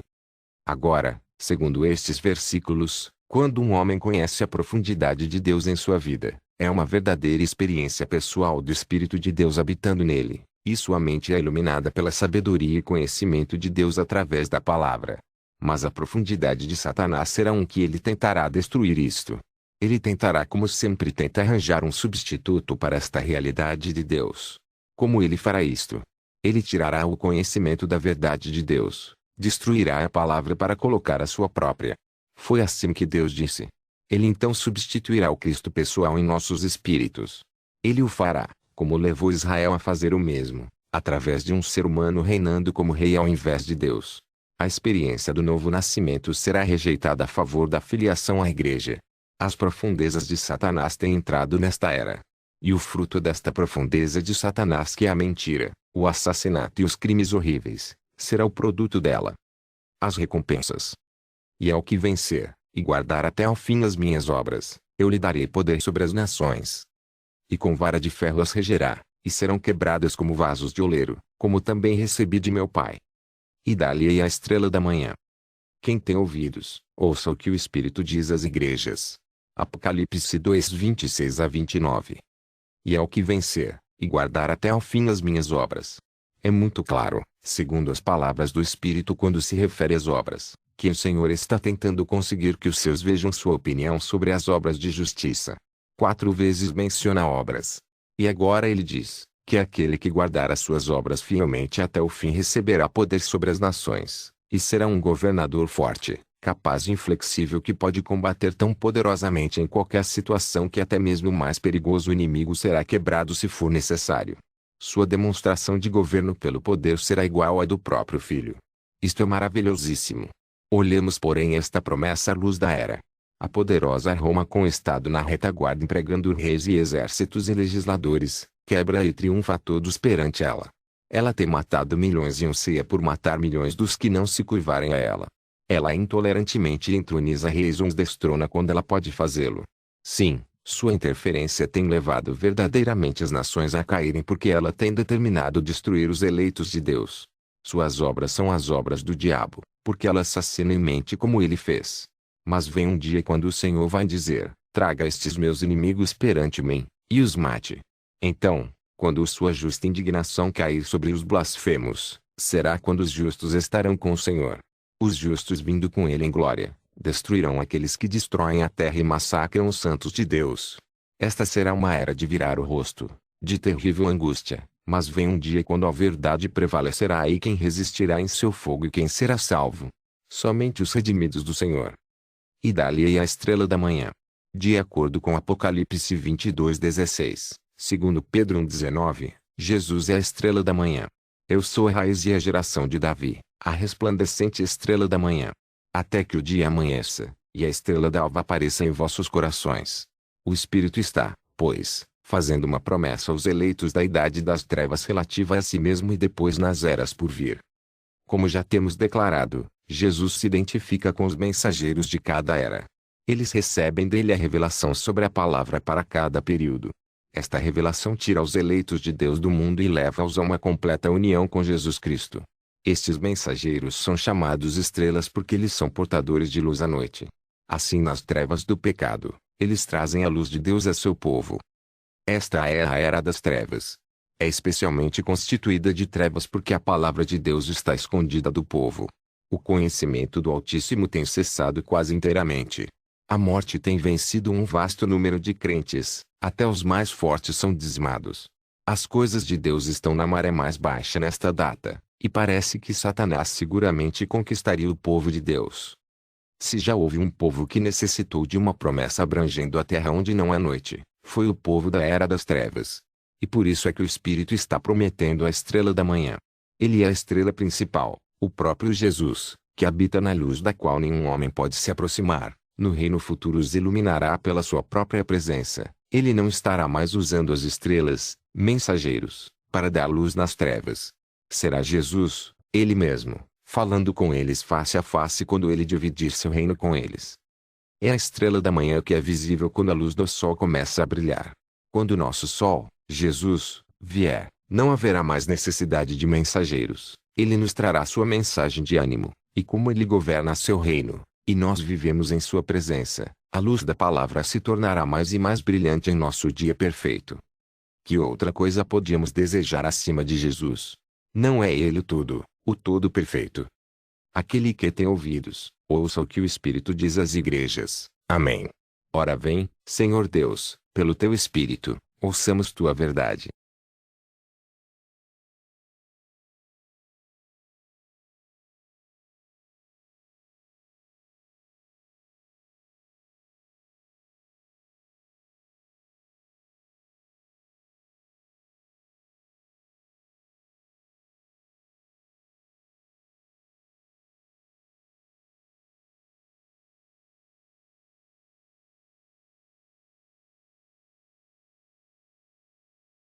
Agora, segundo estes versículos, quando um homem conhece a profundidade de Deus em sua vida, é uma verdadeira experiência pessoal do Espírito de Deus habitando nele, e sua mente é iluminada pela sabedoria e conhecimento de Deus através da palavra. Mas a profundidade de Satanás será que ele tentará destruir isto. Ele tentará, como sempre tenta, arranjar um substituto para esta realidade de Deus. Como ele fará isto? Ele tirará o conhecimento da verdade de Deus, destruirá a palavra para colocar a sua própria. Foi assim que Deus disse. Ele então substituirá o Cristo pessoal em nossos espíritos. Ele o fará, como levou Israel a fazer o mesmo, através de um ser humano reinando como rei ao invés de Deus. A experiência do novo nascimento será rejeitada a favor da filiação à igreja. As profundezas de Satanás têm entrado nesta era. E o fruto desta profundeza de Satanás, que é a mentira, o assassinato e os crimes horríveis, será o produto dela. As recompensas. E ao que vencer, e guardar até ao fim as minhas obras, eu lhe darei poder sobre as nações. E com vara de ferro as regerá, e serão quebradas como vasos de oleiro, como também recebi de meu Pai. E dá-lhe a estrela da manhã. Quem tem ouvidos, ouça o que o Espírito diz às igrejas. Apocalipse 2:26-29. E ao que vencer, e guardar até ao fim as minhas obras. É muito claro, segundo as palavras do Espírito quando se refere às obras, que o Senhor está tentando conseguir que os seus vejam sua opinião sobre as obras de justiça. 4 vezes menciona obras. E agora ele diz, que aquele que guardar as suas obras fielmente até o fim receberá poder sobre as nações, e será um governador forte, capaz e inflexível que pode combater tão poderosamente em qualquer situação que até mesmo o mais perigoso inimigo será quebrado se for necessário. Sua demonstração de governo pelo poder será igual à do próprio Filho. Isto é maravilhosíssimo. Olhemos, porém, esta promessa à luz da era. A poderosa Roma, com o Estado na retaguarda empregando reis e exércitos e legisladores, quebra e triunfa a todos perante ela. Ela tem matado milhões e anseia por matar milhões dos que não se curvarem a ela. Ela intolerantemente entroniza reis ou os destrona quando ela pode fazê-lo. Sim, sua interferência tem levado verdadeiramente as nações a caírem porque ela tem determinado destruir os eleitos de Deus. Suas obras são as obras do diabo, porque ela assassina e mente como ele fez. Mas vem um dia quando o Senhor vai dizer, traga estes meus inimigos perante mim, e os mate. Então, quando sua justa indignação cair sobre os blasfemos, será quando os justos estarão com o Senhor. Os justos vindo com ele em glória, destruirão aqueles que destroem a terra e massacram os santos de Deus. Esta será uma era de virar o rosto, de terrível angústia, mas vem um dia quando a verdade prevalecerá e quem resistirá em seu fogo e quem será salvo? Somente os redimidos do Senhor. E dá-lhe a estrela da manhã. De acordo com Apocalipse 22:16, segundo Pedro 1:19, Jesus é a estrela da manhã. Eu sou a raiz e a geração de Davi, a resplandecente estrela da manhã. Até que o dia amanheça, e a estrela d'alva apareça em vossos corações. O Espírito está, pois, fazendo uma promessa aos eleitos da idade das trevas relativa a si mesmo e depois nas eras por vir. Como já temos declarado, Jesus se identifica com os mensageiros de cada era. Eles recebem dele a revelação sobre a palavra para cada período. Esta revelação tira os eleitos de Deus do mundo e leva-os a uma completa união com Jesus Cristo. Estes mensageiros são chamados estrelas porque eles são portadores de luz à noite. Assim, nas trevas do pecado, eles trazem a luz de Deus a seu povo. Esta é a era das trevas. É especialmente constituída de trevas porque a palavra de Deus está escondida do povo. O conhecimento do Altíssimo tem cessado quase inteiramente. A morte tem vencido um vasto número de crentes, até os mais fortes são dizimados. As coisas de Deus estão na maré mais baixa nesta data, e parece que Satanás seguramente conquistaria o povo de Deus. Se já houve um povo que necessitou de uma promessa abrangendo a terra onde não há noite, foi o povo da era das trevas. E por isso é que o Espírito está prometendo a estrela da manhã. Ele é a estrela principal, o próprio Jesus, que habita na luz da qual nenhum homem pode se aproximar. No reino futuro os iluminará pela sua própria presença. Ele não estará mais usando as estrelas, mensageiros, para dar luz nas trevas. Será Jesus, ele mesmo, falando com eles face a face quando ele dividir seu reino com eles. É a estrela da manhã que é visível quando a luz do sol começa a brilhar. Quando o nosso sol, Jesus, vier, não haverá mais necessidade de mensageiros, Ele nos trará sua mensagem de ânimo, e como ele governa seu reino, e nós vivemos em sua presença, a luz da palavra se tornará mais e mais brilhante em nosso dia perfeito. Que outra coisa podíamos desejar acima de Jesus? Não é ele o todo perfeito? Aquele que tem ouvidos, ouça o que o Espírito diz às igrejas. Amém. Ora vem, Senhor Deus, pelo teu Espírito, ouçamos tua verdade.